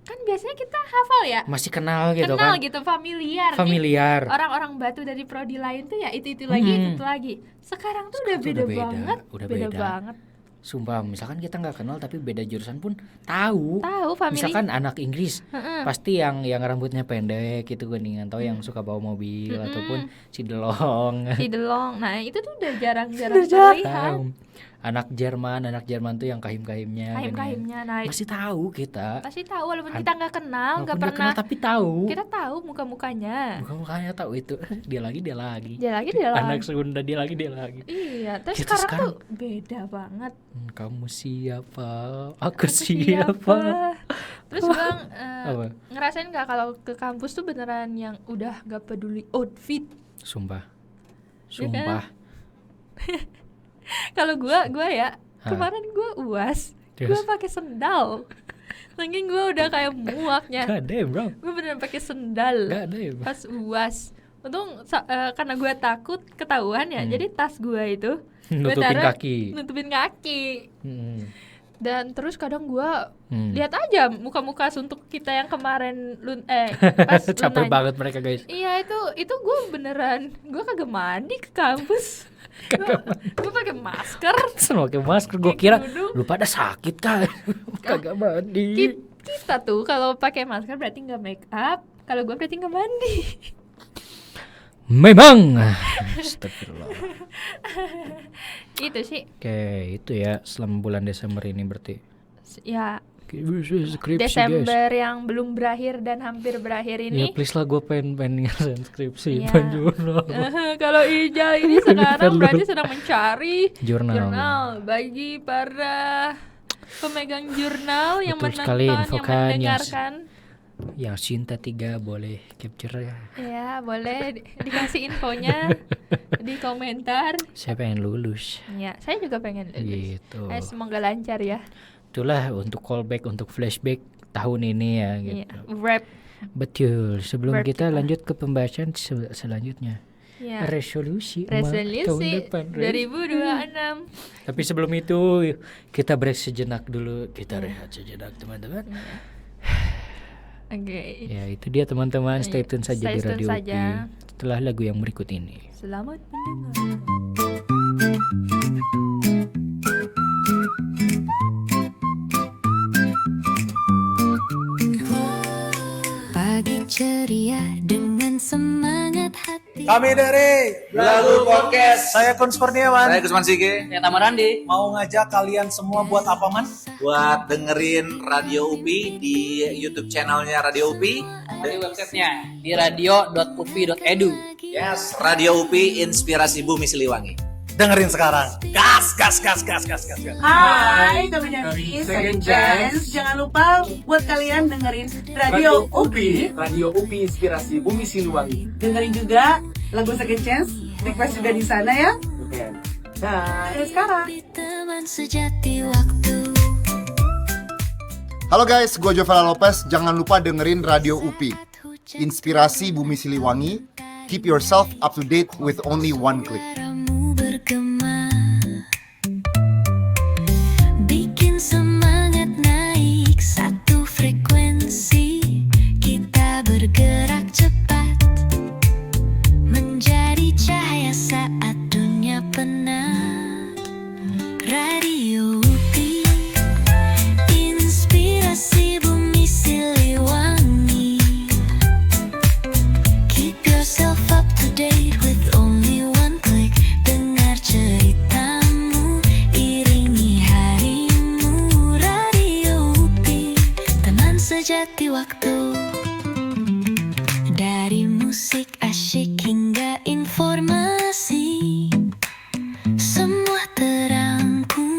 Kan biasanya kita hafal ya. Masih kenal gitu Kenal kan. gitu, familiar. Nih, Familiar. orang-orang Batu dari prodi lain tuh ya itu lagi, itu lagi. Sekarang tuh udah Sekarang tuh beda, udah beda, banget. udah beda beda. banget. Sumpah, misalkan kita nggak kenal tapi beda jurusan pun tahu. Tahu family. Misalkan anak Inggris, Heeh. pasti yang rambutnya pendek gitu kan, atau yang suka bawa mobil ataupun si Delong. Si Delong. Nah, itu tuh udah jarang-jarang Udah terlihat. jarang. Anak Jerman tuh yang kahim-kahimnya. kan ya. Kahim-kahimnya. Nah, Masih tahu kita. pasti tahu walaupun kita nggak kenal, Walaupun nggak nggak pernah. kenal tapi tahu. Kita tahu muka-mukanya. Bukan tahu itu. Dia lagi. Dia lagi dia lagi. Anak Sunda dia lagi. Iya, terus Kita sekarang tuh beda banget. Kamu siapa? Aku siapa? Terus Bang, Apa? ngerasain nggak kalau ke kampus tuh beneran yang udah gak peduli outfit? Sumpah. Iya kan? Sumpah. Kalau gua ya Hah? kemarin gua UAS, Terus? gua pakai sendal. Saking gua udah kayak muaknya. Gak ada ya bro. Gua beneran pakai sendal Gak ada ya bro. pas UAS. Untung karena gua takut ketahuan ya, jadi tas gua itu gua Nutupin taruh- kaki. Nutupin kaki. Hmm. Dan terus kadang gua Hmm. lihat aja muka-muka suntuk kita yang kemarin pas Capek lunanya. banget mereka guys. Iya itu gue beneran gue kagak mandi ke kampus. Gue pakai masker. Pakai masker, gue kira Duduk. lu pada sakit kan. Kagak mandi. Kita tuh kalau pakai masker berarti nggak make up. Kalau gue berarti nggak mandi. Memang. Astagfirullah. Itu sih. Oke, itu ya selama bulan Desember ini berarti. Ya, Skripsi, Desember yang belum berakhir dan hampir berakhir guys. Ya ini. please lah, gue pengen ngerasain skripsi Iya. jurnal. Kalau Ijal ini sekarang berarti sedang mencari Jurnal. bagi para pemegang jurnal yang Betul menonton, sekali, yang infokan mendengarkan. Yang Cinta 3 boleh capture ya. Ya, boleh dikasih infonya di komentar. Saya pengen lulus. Ya, saya juga pengen lulus. Gitu. Semoga lancar ya. Itulah untuk callback, untuk flashback tahun ini ya gitu. Iya, wrap. Betul. Sebelum Wrap kita kita. lanjut ke pembahasan selanjutnya. Ya. Resolusi Resolusi tahun depan. 2026. Tapi sebelum itu kita break sejenak dulu. Kita rehat sejenak teman-teman. Oke. Ya itu dia teman-teman. Stay tune saja Stay di tune Radio saja. UPI. Setelah lagu yang berikut ini. Selamat mendengar. Pagi ceria dengan semangat hati. Kami dari Lalu Podcast. saya Kun Kurniawan Saya Gusman Sige. Ya Tamarandi. mau ngajak kalian semua buat apa man? Buat dengerin Radio UPI di YouTube channelnya Radio UPI. Di websitenya di radio.upi.edu. Yes, Radio UPI Inspirasi Bumi Siliwangi. Dengerin sekarang. Gas, gas, gas, gas, gas, gas, gas. Hai, kami dari Second Chance. Jangan lupa buat kalian dengerin Radio UPI. Radio UPI Inspirasi Bumi Siliwangi. Dengerin juga lagu Second Chance. Request juga di sana ya. Oke. Nah, sekarang. Teman sejati waktu. Halo guys, gue Jovela Lopez. Jangan lupa dengerin Radio UPI Inspirasi Bumi Siliwangi. Keep yourself up to date with only one click. Suaramu bergema, bikin semangat naik satu frekuensi. Kita bergerak cepat, menjadi cahaya saat dunia penat. Radio UPI, Inspirasi Bumi Siliwangi. Keep yourself up to date with only one click. Dengar ceritamu, iringi harimu. Radio UPI, teman sejati waktu. Dari musik asyik hingga informasi, semua terangkum.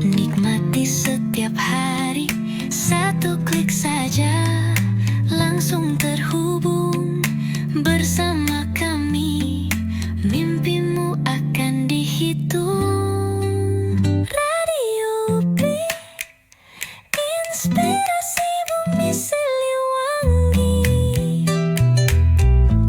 Nikmati setiap hari, satu klik saja langsung terhubung bersama kami. Mimpimu akan dihitung. Radio UPI, Inspirasi Bumi Siliwangi.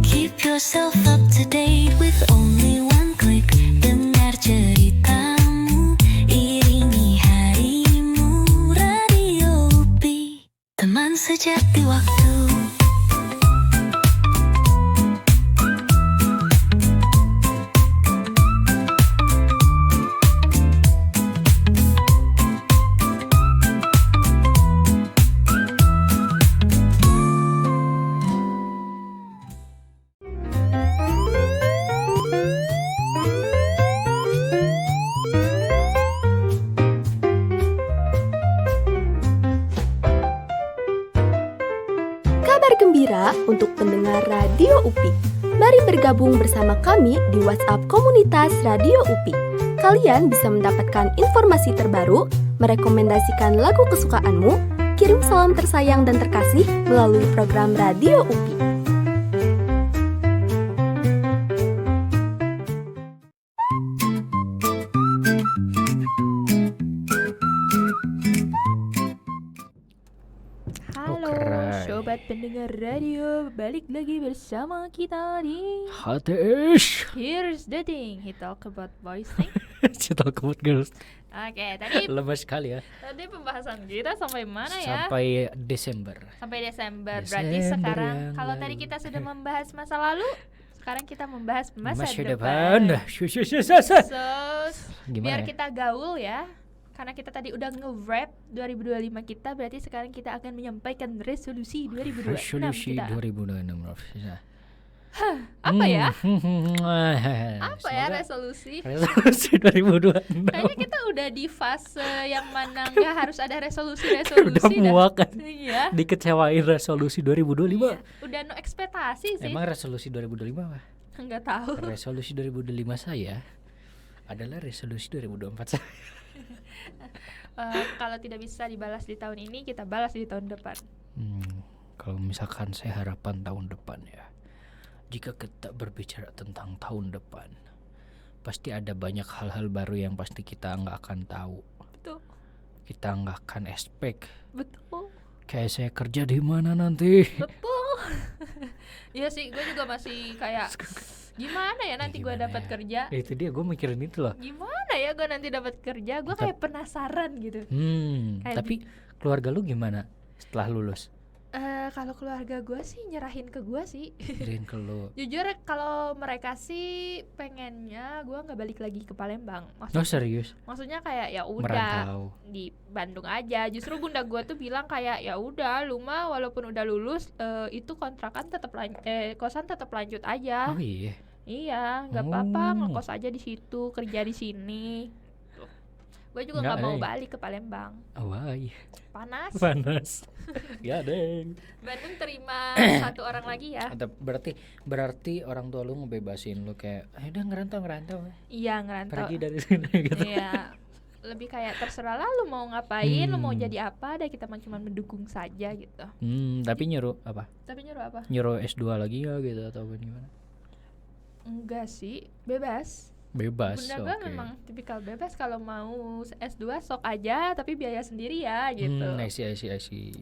Keep yourself up to date with only one click. Dengar ceritamu, iringi harimu. Radio UPI, teman sejati waktu. Kabar gembira untuk pendengar Radio UPI. Mari bergabung bersama kami di WhatsApp komunitas Radio UPI. Kalian bisa mendapatkan informasi terbaru, merekomendasikan lagu kesukaanmu, kirim salam tersayang dan terkasih melalui program Radio UPI. Halo, keren. sobat pendengar radio, balik lagi bersama kita di HTS. Here's the Thing. He talk about boys thing. Kita kebut girls. Oke, tadi Lemes sekali ya. pembahasan kita sampai mana ya? Sampai Desember. Sampai Desember. Desember Berarti sekarang yang kalau lalu. tadi kita sudah membahas masa lalu, Sekarang kita membahas masa Masa depan. depan. So, Gimana biar ya? kita gaul ya. Karena kita tadi udah nge-wrap 2025 kita, berarti sekarang kita akan menyampaikan resolusi 2026 Resolusi kita. 2026. Apa ya? Apa Apa ya resolusi? Resolusi 2026. Kayaknya kita udah di fase yang mana nggak harus ada resolusi Udah muak kan? Iya. Dikecewain resolusi 2025. Iya. Udah no ekspektasi sih. Emang resolusi 2025 apa? Nggak tahu. Resolusi 2025 saya adalah resolusi 2024 saya. Kalau tidak bisa dibalas di tahun ini, kita balas di tahun depan. Kalau misalkan saya harapan tahun depan ya, jika kita berbicara tentang tahun depan, pasti ada banyak hal-hal baru yang pasti kita nggak akan tahu. Betul. Kita nggak akan expect. Betul. Kayak saya kerja di mana nanti? Betul. Iya sih, gue juga masih kayak gimana ya nanti gue dapat kerja. Itu dia, gue mikirin itu loh. Gimana ya gue nanti dapat kerja? Gue kayak penasaran gitu. Kayak Tapi keluarga lu gimana setelah lulus? Kalau keluarga gue sih nyerahin ke gue sih. Nyerahin ke lu. Jujur kalau mereka sih pengennya gue nggak balik lagi ke Palembang. Oh serius? Maksudnya kayak ya udah Merantau. di Bandung aja. Justru bunda gue tuh bilang kayak ya udah, lu mah walaupun udah lulus itu kontrakan tetap kosan tetap lanjut aja. Oh iya. Iya, nggak apa-apa ngekos aja di situ, kerja di sini. Gue juga nggak mau balik ke Palembang. Why? Panas. Ya deng. Bandung terima satu orang lagi ya. Berarti orang tua lu ngebebasin lu kayak, ayo udah ngerantau. Iya, ngerantau. Pergi dari sini gitu. Iya. Lebih kayak terserah lah lu mau ngapain, lu mau jadi apa, dah kita cuma mendukung saja gitu. Tapi nyuruh apa? Nyuruh S2 lagi ya gitu atau gimana? Enggak sih, bebas. Bebas. Bunda gue memang tipikal bebas, kalau mau S2 sok aja tapi biaya sendiri ya gitu. I see.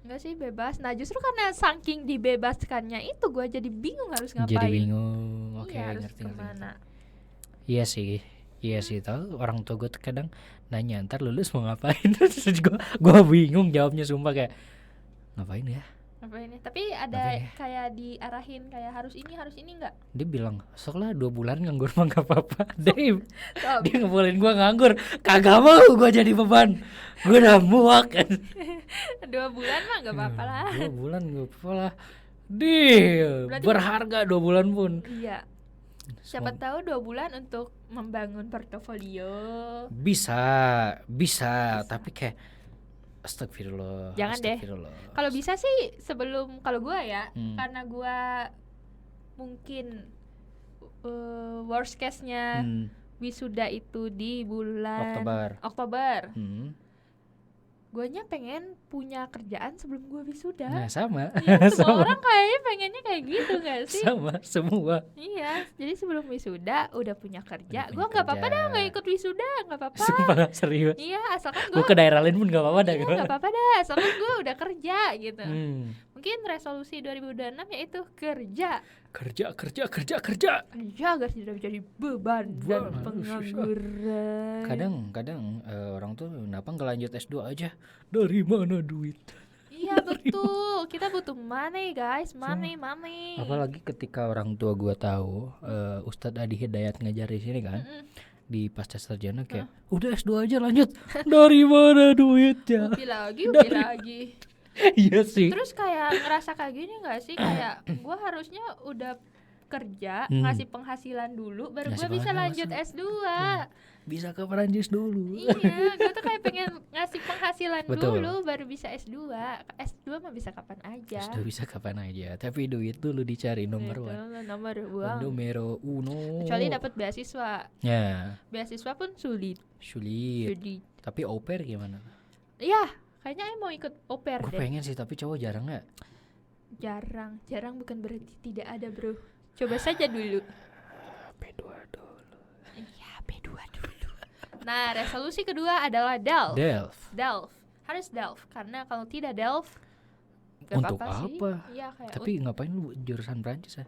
Enggak sih, bebas. Nah justru karena saking dibebaskannya itu gue jadi bingung harus ngapain. Jadi bingung. Oke, harus ngerti. kemana. Iya sih tahu orang tua gue kadang nanya ntar lulus mau ngapain. Terus gue bingung jawabnya, sumpah kayak ngapain ya. Tapi ada kayak diarahin kayak harus ini enggak? Dia bilang sok lah 2 bulan nganggur mah gak apa-apa. Dia ngebolehin gue nganggur, kagak mau gue jadi beban. Gue udah muak kan. 2 bulan mah gak apa-apa lah. 2 bulan gak apa-apa lah. Berharga 2 bulan pun. Iya. Siapa tahu 2 bulan untuk membangun portofolio. Bisa. Tapi kayak astagfirullah. Jangan deh. Kalau bisa sih sebelum, kalau gue ya, karena gue mungkin worst case-nya wisuda itu di bulan Oktober. Guanya pengen punya kerjaan sebelum gue wisuda. Nah sama. Ya, semua orang kayaknya pengennya kayak gitu gak sih? Sama semua. Iya, jadi sebelum wisuda udah punya kerja. Gue nggak apa-apa dah nggak ikut wisuda, nggak apa-apa. Sumpah serius. Iya, asalkan gue ke daerah lain pun nggak apa-apa dah. Iya, nggak apa-apa dah, asalkan gue udah kerja gitu. Mungkin resolusi 2026 yaitu kerja. Kerja agar tidak menjadi beban dan pengangguran. Kadang orang tuh kenapa nggak lanjut S2 aja? Dari mana duit? Iya betul, kita butuh money guys, money. Apalagi ketika orang tua gua tahu Ustadz Adi Hidayat ngajar di sini kan, di pasca sarjana kayak udah S2 aja lanjut. Dari mana duitnya? Upi lagi. Iya sih. Terus kayak ngerasa kayak gini nggak sih, kayak gue harusnya udah kerja ngasih penghasilan dulu baru gue bisa lanjut S2. Bisa ke Perancis dulu. Iya, gue tuh kayak pengen ngasih penghasilan Betul. dulu baru bisa S2. S2 mah bisa kapan aja. S2 bisa kapan aja, tapi duit dulu dicari nomor numero uno. Kecuali dapat beasiswa. Ya. Beasiswa pun sulit. Tapi au pair gimana? Iya, kayaknya mau ikut au pair deh. Gue pengen sih, tapi cowok jarang ya. Jarang bukan berarti tidak ada bro. Coba saja dulu. P2 dulu. Iya, P2 dulu. Nah, resolusi kedua adalah Delft. Harus Delft, karena kalau tidak Delft gak untuk apa-apa sih. Apa? Iya, kayak tapi ngapain lu jurusan Prancis ya?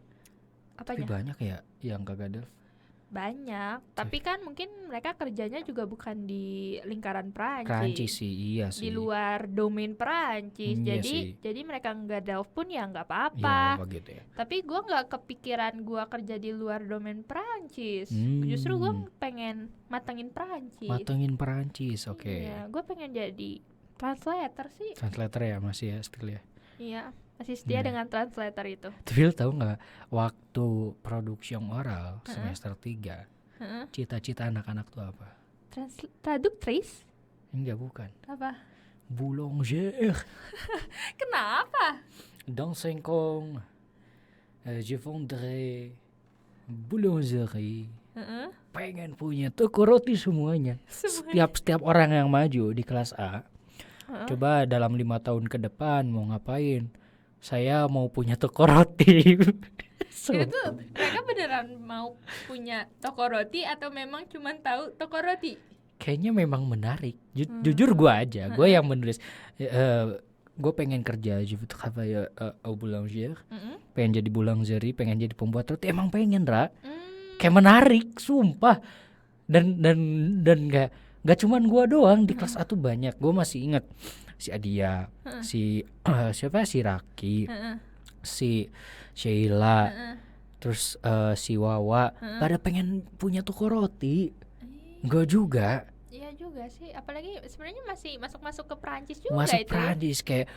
Apanya? Tapi banyak ya yang kagak Delft. banyak, tapi kan mungkin mereka kerjanya juga bukan di lingkaran Prancis Perancis, sih, iya di sih. luar domain Perancis. Iya Jadi sih. jadi mereka nggak delve pun ya nggak Iya, apa-apa. begitu ya. Tapi gua nggak kepikiran gua kerja di luar domain Perancis. Justru gua pengen matengin Perancis. Matengin Perancis, oke. Iya, gua pengen jadi translator sih. Translator ya masih ya still ya. Iya, masih setia dengan translator itu. Tapi lu tahu nggak waktu produksi oral semester 3 Heeh. cita-cita anak-anak tuh apa? Traduktris? Enggak, bukan. Apa? Boulanger. Kenapa? Dans 5 ans, je vendrai boulangerie. Heeh. Pengen punya toko roti semuanya. Setiap orang yang maju di kelas A, coba dalam 5 tahun ke depan mau ngapain? Saya mau punya toko roti. Itu mereka beneran mau punya toko roti atau memang cuma tahu toko roti? Kayaknya memang menarik. Jujur gue aja, gue yang menulis. Gue pengen kerja je veux travailler au boulanger, pengen jadi boulangerie, pengen jadi pembuat roti. Emang pengen, Ra. Kayak menarik, sumpah. Dan gak cuman gue doang di kelas A tuh banyak. Gue masih inget si Adia, si siapa, si Raki, si Sheila, terus si Wawa, pada pengen punya toko roti. Gue juga Iya juga sih, apalagi sebenarnya masih masuk ke Perancis juga masuk itu. Prancis kayak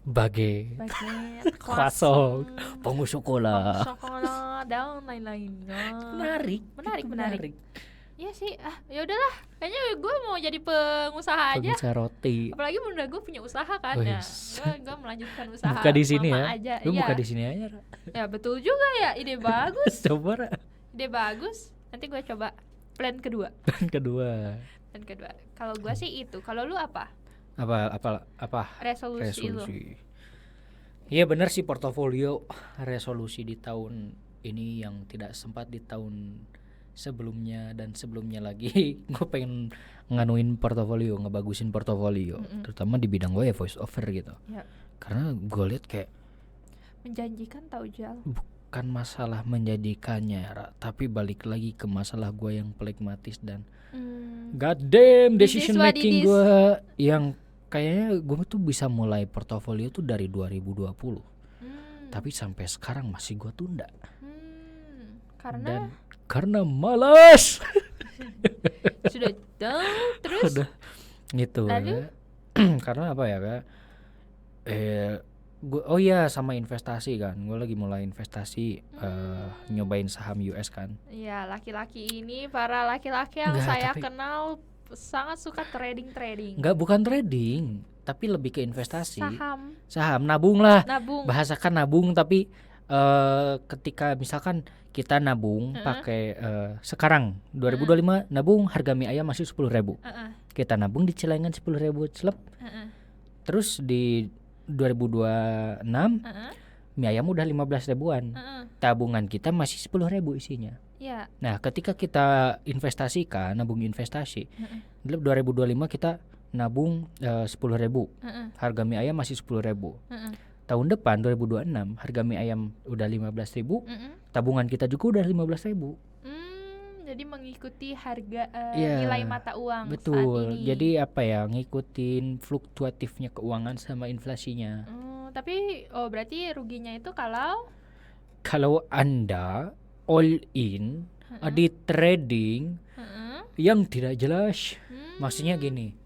baguette, Baguette, croissant, pongu chocolat. sekolah dan lain-lainnya. Menarik. Iya sih, ya udahlah, kayaknya gue mau jadi pengusaha aja. Pengusaha roti. Apalagi bunda gue punya usaha kan, Oh, ya. yes. Gue melanjutkan usaha. Buka di sini mama ya. Aja. Lu Iya. buka di sini aja, Ra. Ya betul juga ya, ide bagus. Coba, Ra. Ide bagus. Nanti gue coba plan kedua. Dan kedua. Kalau gue sih itu. Kalau lu apa? Apa? Resolusi lu. Iya benar sih, portofolio resolusi di tahun ini yang tidak sempat di tahun sebelumnya dan sebelumnya lagi. Gue pengen nganuin portofolio, ngebagusin portofolio, terutama di bidang gue ya voice over gitu. Ya. Karena gue lihat kayak Menjanjikan tahu Jal. bukan masalah menjadikannya, Ra, tapi balik lagi ke masalah gue yang pragmatis dan goddamn This is decision what it making is. gue yang kayaknya gue tuh bisa mulai portofolio tuh dari 2020, tapi sampai sekarang masih gue tunda. Karena malas. Sudah tahu terus. Udah gitu. Lalu? Karena apa ya, Kak? Oh iya, sama investasi kan. Gue lagi mulai investasi, nyobain saham US kan. Iya, laki-laki ini, para laki-laki yang Enggak, saya tapi- kenal sangat suka trading. Enggak, bukan trading, tapi lebih ke investasi. Saham, Nabung lah. nabung. Bahasakan nabung, tapi ketika misalkan kita nabung pakai sekarang 2025 nabung harga mie ayam masih 10.000. Kita nabung di celengan 10.000 celep. Terus di 2026 mie ayam udah 15 ribuan. Tabungan kita masih 10.000 isinya. Iya. Nah, ketika kita investasikan, nabung investasi, di 2025 kita nabung 10.000. Harga mie ayam masih 10.000. Tahun depan 2026 harga mie ayam udah 15.000. Tabungan kita juga udah 15.000. Jadi mengikuti harga Iya, nilai mata uang betul. saat ini. Jadi apa ya, ngikutin fluktuatifnya keuangan sama inflasinya. Tapi berarti ruginya itu Kalau Anda all in di trading yang tidak jelas, maksudnya gini.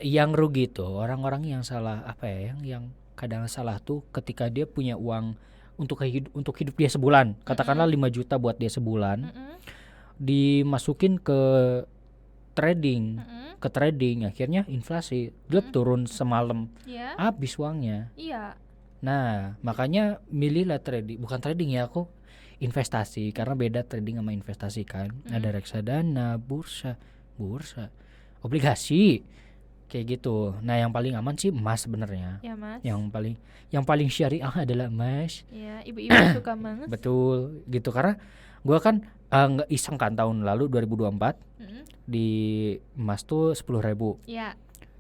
Yang rugi tuh orang-orang yang salah, apa ya, yang kadang salah tuh ketika dia punya uang untuk hidup dia sebulan, katakanlah 5 juta buat dia sebulan, dimasukin ke trading, akhirnya inflasi, turun semalam, Iya. habis uangnya. Iya. Nah, makanya milihlah trading, bukan trading ya, aku investasi, karena beda trading sama investasi kan. Ada reksadana, bursa, obligasi, kayak gitu. Nah, yang paling aman sih emas sebenarnya. Ya, Mas. Yang paling syariah adalah emas. Iya, ibu-ibu suka banget. Betul, gitu, karena gua kan nggak iseng kan tahun lalu 2024 di emas tuh 10.000. Iya.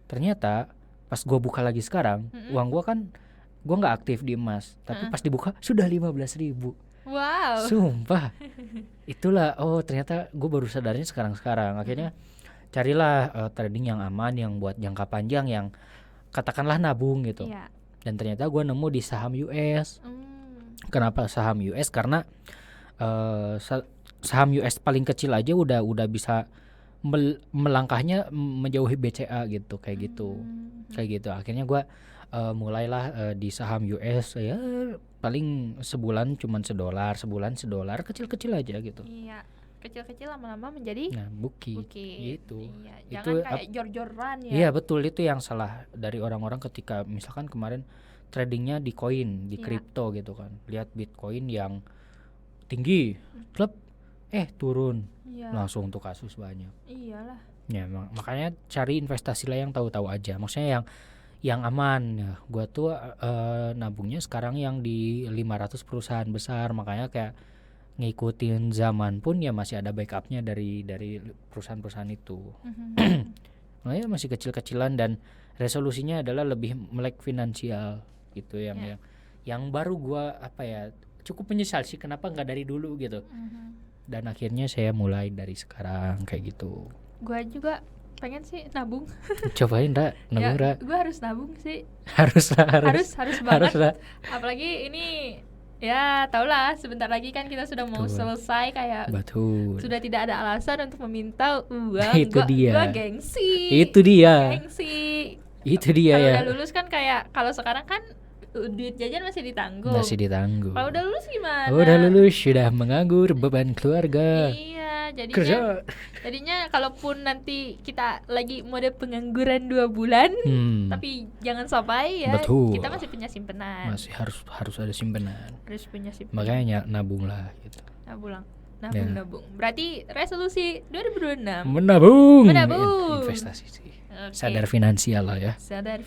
Ternyata pas gua buka lagi sekarang, uang gua kan gua nggak aktif di emas, tapi pas dibuka sudah 15.000. Wow. Sumpah. Itulah, oh ternyata gue baru sadarnya sekarang-sekarang. Akhirnya carilah trading yang aman, yang buat jangka panjang, yang katakanlah nabung gitu. Iya. Dan ternyata gue nemu di saham US. Kenapa saham US? Karena saham US paling kecil aja udah bisa melangkahnya menjauhi BCA gitu, kayak gitu. Akhirnya gue mulailah di saham US, ya paling sebulan cuman $1, kecil-kecil aja gitu. Iya, kecil-kecil lama-lama menjadi buki gitu. Iya, Itu jangan kayak jor-joran ya. Iya betul, itu yang salah dari orang-orang ketika misalkan kemarin tradingnya di koin, di kripto gitu kan. Lihat Bitcoin yang tinggi, klub turun. Iya. Langsung tuh kasus banyak. Iyalah. Ya makanya cari investasi lah yang tahu-tahu aja. Maksudnya yang aman. Ya, gua tuh nabungnya sekarang yang di 500 perusahaan besar, makanya kayak ngikutin zaman pun ya masih ada backupnya dari perusahaan-perusahaan itu. Makanya masih kecil-kecilan dan resolusinya adalah lebih melek finansial gitu, yang baru gua cukup menyesal sih kenapa nggak dari dulu gitu. Dan akhirnya saya mulai dari sekarang kayak gitu. Gua juga pengen sih nabung. Cobain Ra, nabung Ra. Gue harus nabung sih. Harus banget. Ra. Apalagi ini ya tau lah, sebentar lagi kan kita sudah mau selesai, kayak Betul. sudah tidak ada alasan untuk meminta uang. Itu dia. Gua gengsi. Itu dia. Kalau Ya. udah lulus kan kayak, kalau sekarang kan duit jajan masih ditanggung. Kalau udah lulus gimana? Udah lulus, sudah menganggur, beban keluarga. Iya, Kerja. jadinya kalaupun nanti kita lagi mode pengangguran 2 bulan, tapi jangan sampai ya. Betul. Kita masih punya simpenan. Masih harus ada simpenan. Harus punya simpenan. Makanya nabung lah gitu. Nabung. Berarti resolusi 2026. Menabung. Investasi sih. Okay. Sadar finansial lah ya. Sadar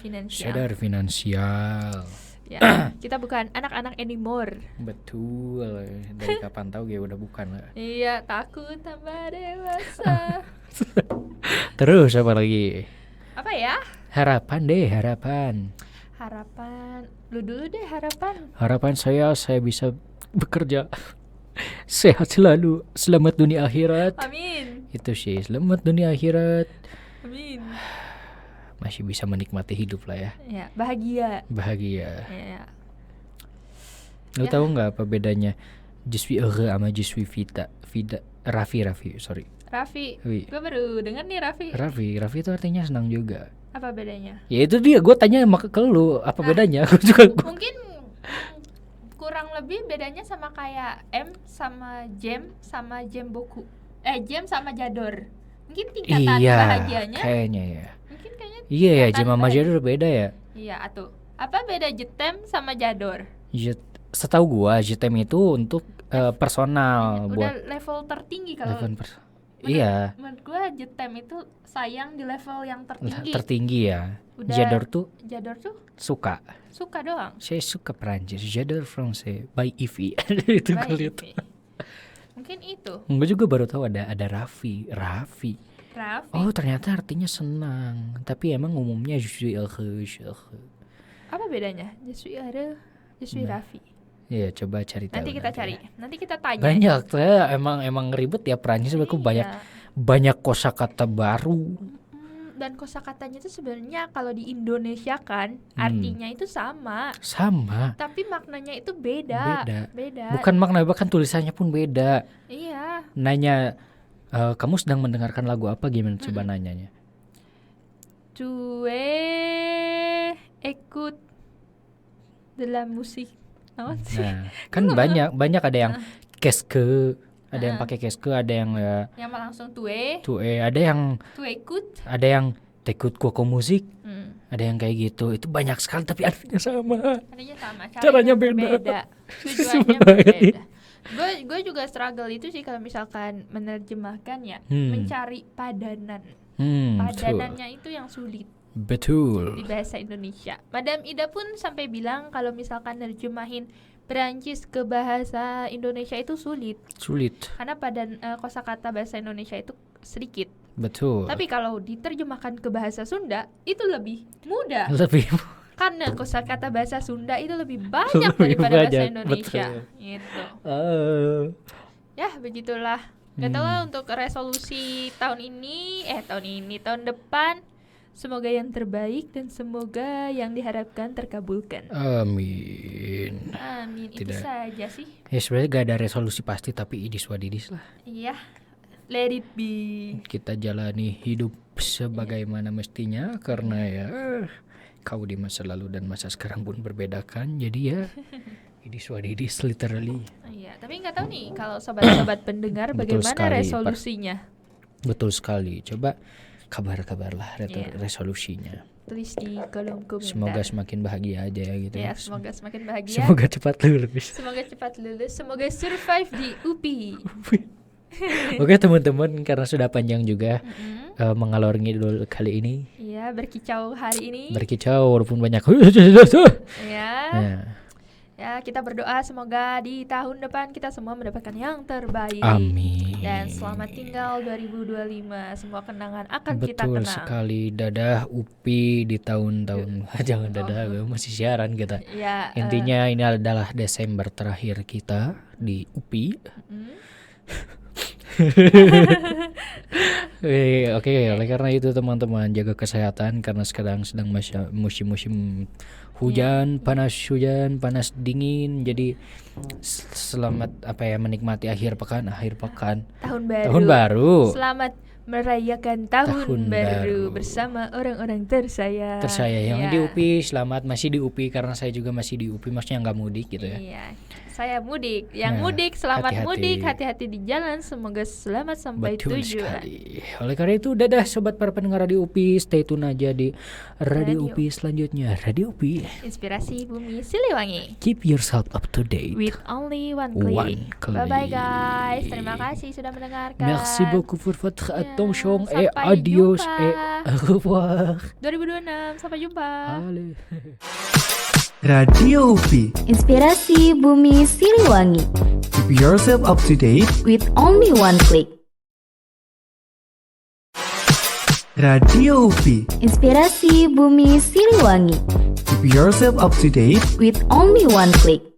finansial. Ya, kita bukan anak-anak anymore. Betul. Dari kapan tahu gue udah bukan lah. Iya, takut tambah dewasa. Terus apa lagi? Apa ya? Harapan. Lu dulu deh harapan. Harapan saya bisa bekerja sehat selalu, selamat dunia akhirat. Amin. Itu sih, selamat dunia akhirat. Amin. Masih bisa menikmati hidup lah ya. Ya, bahagia. Ya. Lu Ya. tahu nggak apa bedanya je suis heureux sama je suis Raffi, sorry. Raffi. Oui. Gue baru denger nih Raffi itu artinya senang juga. Apa bedanya? Ya itu dia, gue tanya ke lu apa bedanya. Aku juga Mungkin kurang lebih bedanya sama kayak M sama Jem sama Jemboku. Jem sama Jador. Mungkin tingkatan bahagianya. Kayaknya ya. Mungkin kayaknya. Iya ya, Jem sama Jador beda ya. Iya, atuh. Apa beda Jetem sama Jador? Setahu gua Jetem itu untuk personal Udah buat level tertinggi kalau. Iya. Menurut gua Jetem itu sayang di level yang tertinggi. Tertinggi ya. Udah, Jador tuh suka doang. Saya suka Perancis. Jador Français by Ivy. Itu By kali itu. Ivy. Mungkin itu. Gue juga baru tahu ada Raffi. Raffi. Oh ternyata artinya senang. Tapi emang umumnya je suis heureux. Apa bedanya? Je suis heureux, je suis Raffi. Iya, coba cari tahu. Nanti kita cari. Nanti kita tanya. Banyak ya, emang ribet ya Perancis. Aku banyak kosakata baru. Dan kosakatanya itu sebenarnya kalau di Indonesia kan artinya itu sama. Tapi maknanya itu beda. Bukan makna, bahkan tulisannya pun beda. Iya. Nanya kamu sedang mendengarkan lagu apa, gimana coba nanyanya? Tu écoute de la musique. Nah, kan banyak ada yang keske, ada yang pakai keske, ada yang yang langsung tue, ada yang écoute, ada yang t'écoutes quoi comme musique, ada yang kayak gitu. Itu banyak sekali tapi artinya sama. Caranya beda. Tujuannya beda. Gue juga struggle itu sih kalau misalkan menerjemahkan ya, mencari padanan. Padanannya itu yang sulit. Betul. Di bahasa Indonesia. Madam Ida pun sampai bilang kalau misalkan nerjemahin Perancis ke bahasa Indonesia itu sulit. Karena kosakata bahasa Indonesia itu sedikit. Betul. Tapi kalau diterjemahkan ke bahasa Sunda itu lebih mudah. Karena kosakata bahasa Sunda itu lebih banyak Lebih daripada bahasa banyak, Indonesia. betul. Gitu. Oh. Ya, begitulah. Gak tau lah untuk resolusi tahun depan. Semoga yang terbaik dan semoga yang diharapkan terkabulkan. Amin. Amin. Itu Tidak. saja sih. Ya sebenarnya gak ada resolusi pasti, tapi idis wadidis lah. Iya. Let it be. Kita jalani hidup sebagaimana mestinya, karena ya kau di masa lalu dan masa sekarang pun berbeda kan. Jadi ya idis wadidis literally. Iya, tapi nggak tahu nih kalau sobat-sobat pendengar Betul bagaimana sekali, resolusinya. Betul sekali. Coba kabar-kabarlah Iya. resolusinya. Tulis di kolom komentar. Semoga semakin bahagia aja ya gitu. Ya, semoga semakin bahagia. Semoga cepat lulus. Semoga cepat lulus. Semoga survive di UPI. Oke teman-teman, karena sudah panjang juga mengalor ngidul kali ini. Iya, berkicau hari ini. Berkicau walaupun banyak. Ya. Nah. Ya, kita berdoa semoga di tahun depan kita semua mendapatkan yang terbaik. Amin. Dan selamat tinggal 2025. Semua kenangan akan kita Betul kenang. sekali. Dadah UPI di tahun-tahun. Jangan dadah, masih siaran kita. Ya, Intinya ini adalah Desember terakhir kita di UPI. Oke, oleh karena itu teman-teman jaga kesehatan karena sekarang sedang musim-musim hujan, panas dingin. Jadi selamat menikmati akhir pekan. tahun Tahun baru. Selamat merayakan tahun baru baru. bersama orang-orang tersayang. Yang Ya. di UPI selamat masih di UPI karena saya juga masih di UPI, maksudnya nggak mudik gitu ya. Iya, saya mudik. Yang Nah, mudik selamat hati-hati. mudik, hati-hati di jalan, semoga selamat sampai Betul tujuan. sekali. Oleh karena itu dadah sobat para pendengar Radio UPI, stay tune aja di Radio Radio. UPI selanjutnya. Radio UPI, Inspirasi Bumi Siliwangi. keep yourself up to date. With only one click. One click. Bye bye guys. Terima kasih sudah mendengarkan. Merci beaucoup pour votre attention et sampai adios jumpa. et au revoir. 2026 sampai jumpa. Allez. Radio UPI. Inspirasi Bumi Siliwangi. Keep yourself up to date. With only one click. Radio UPI. Inspirasi Bumi Siliwangi. Keep yourself up to date. With only one click.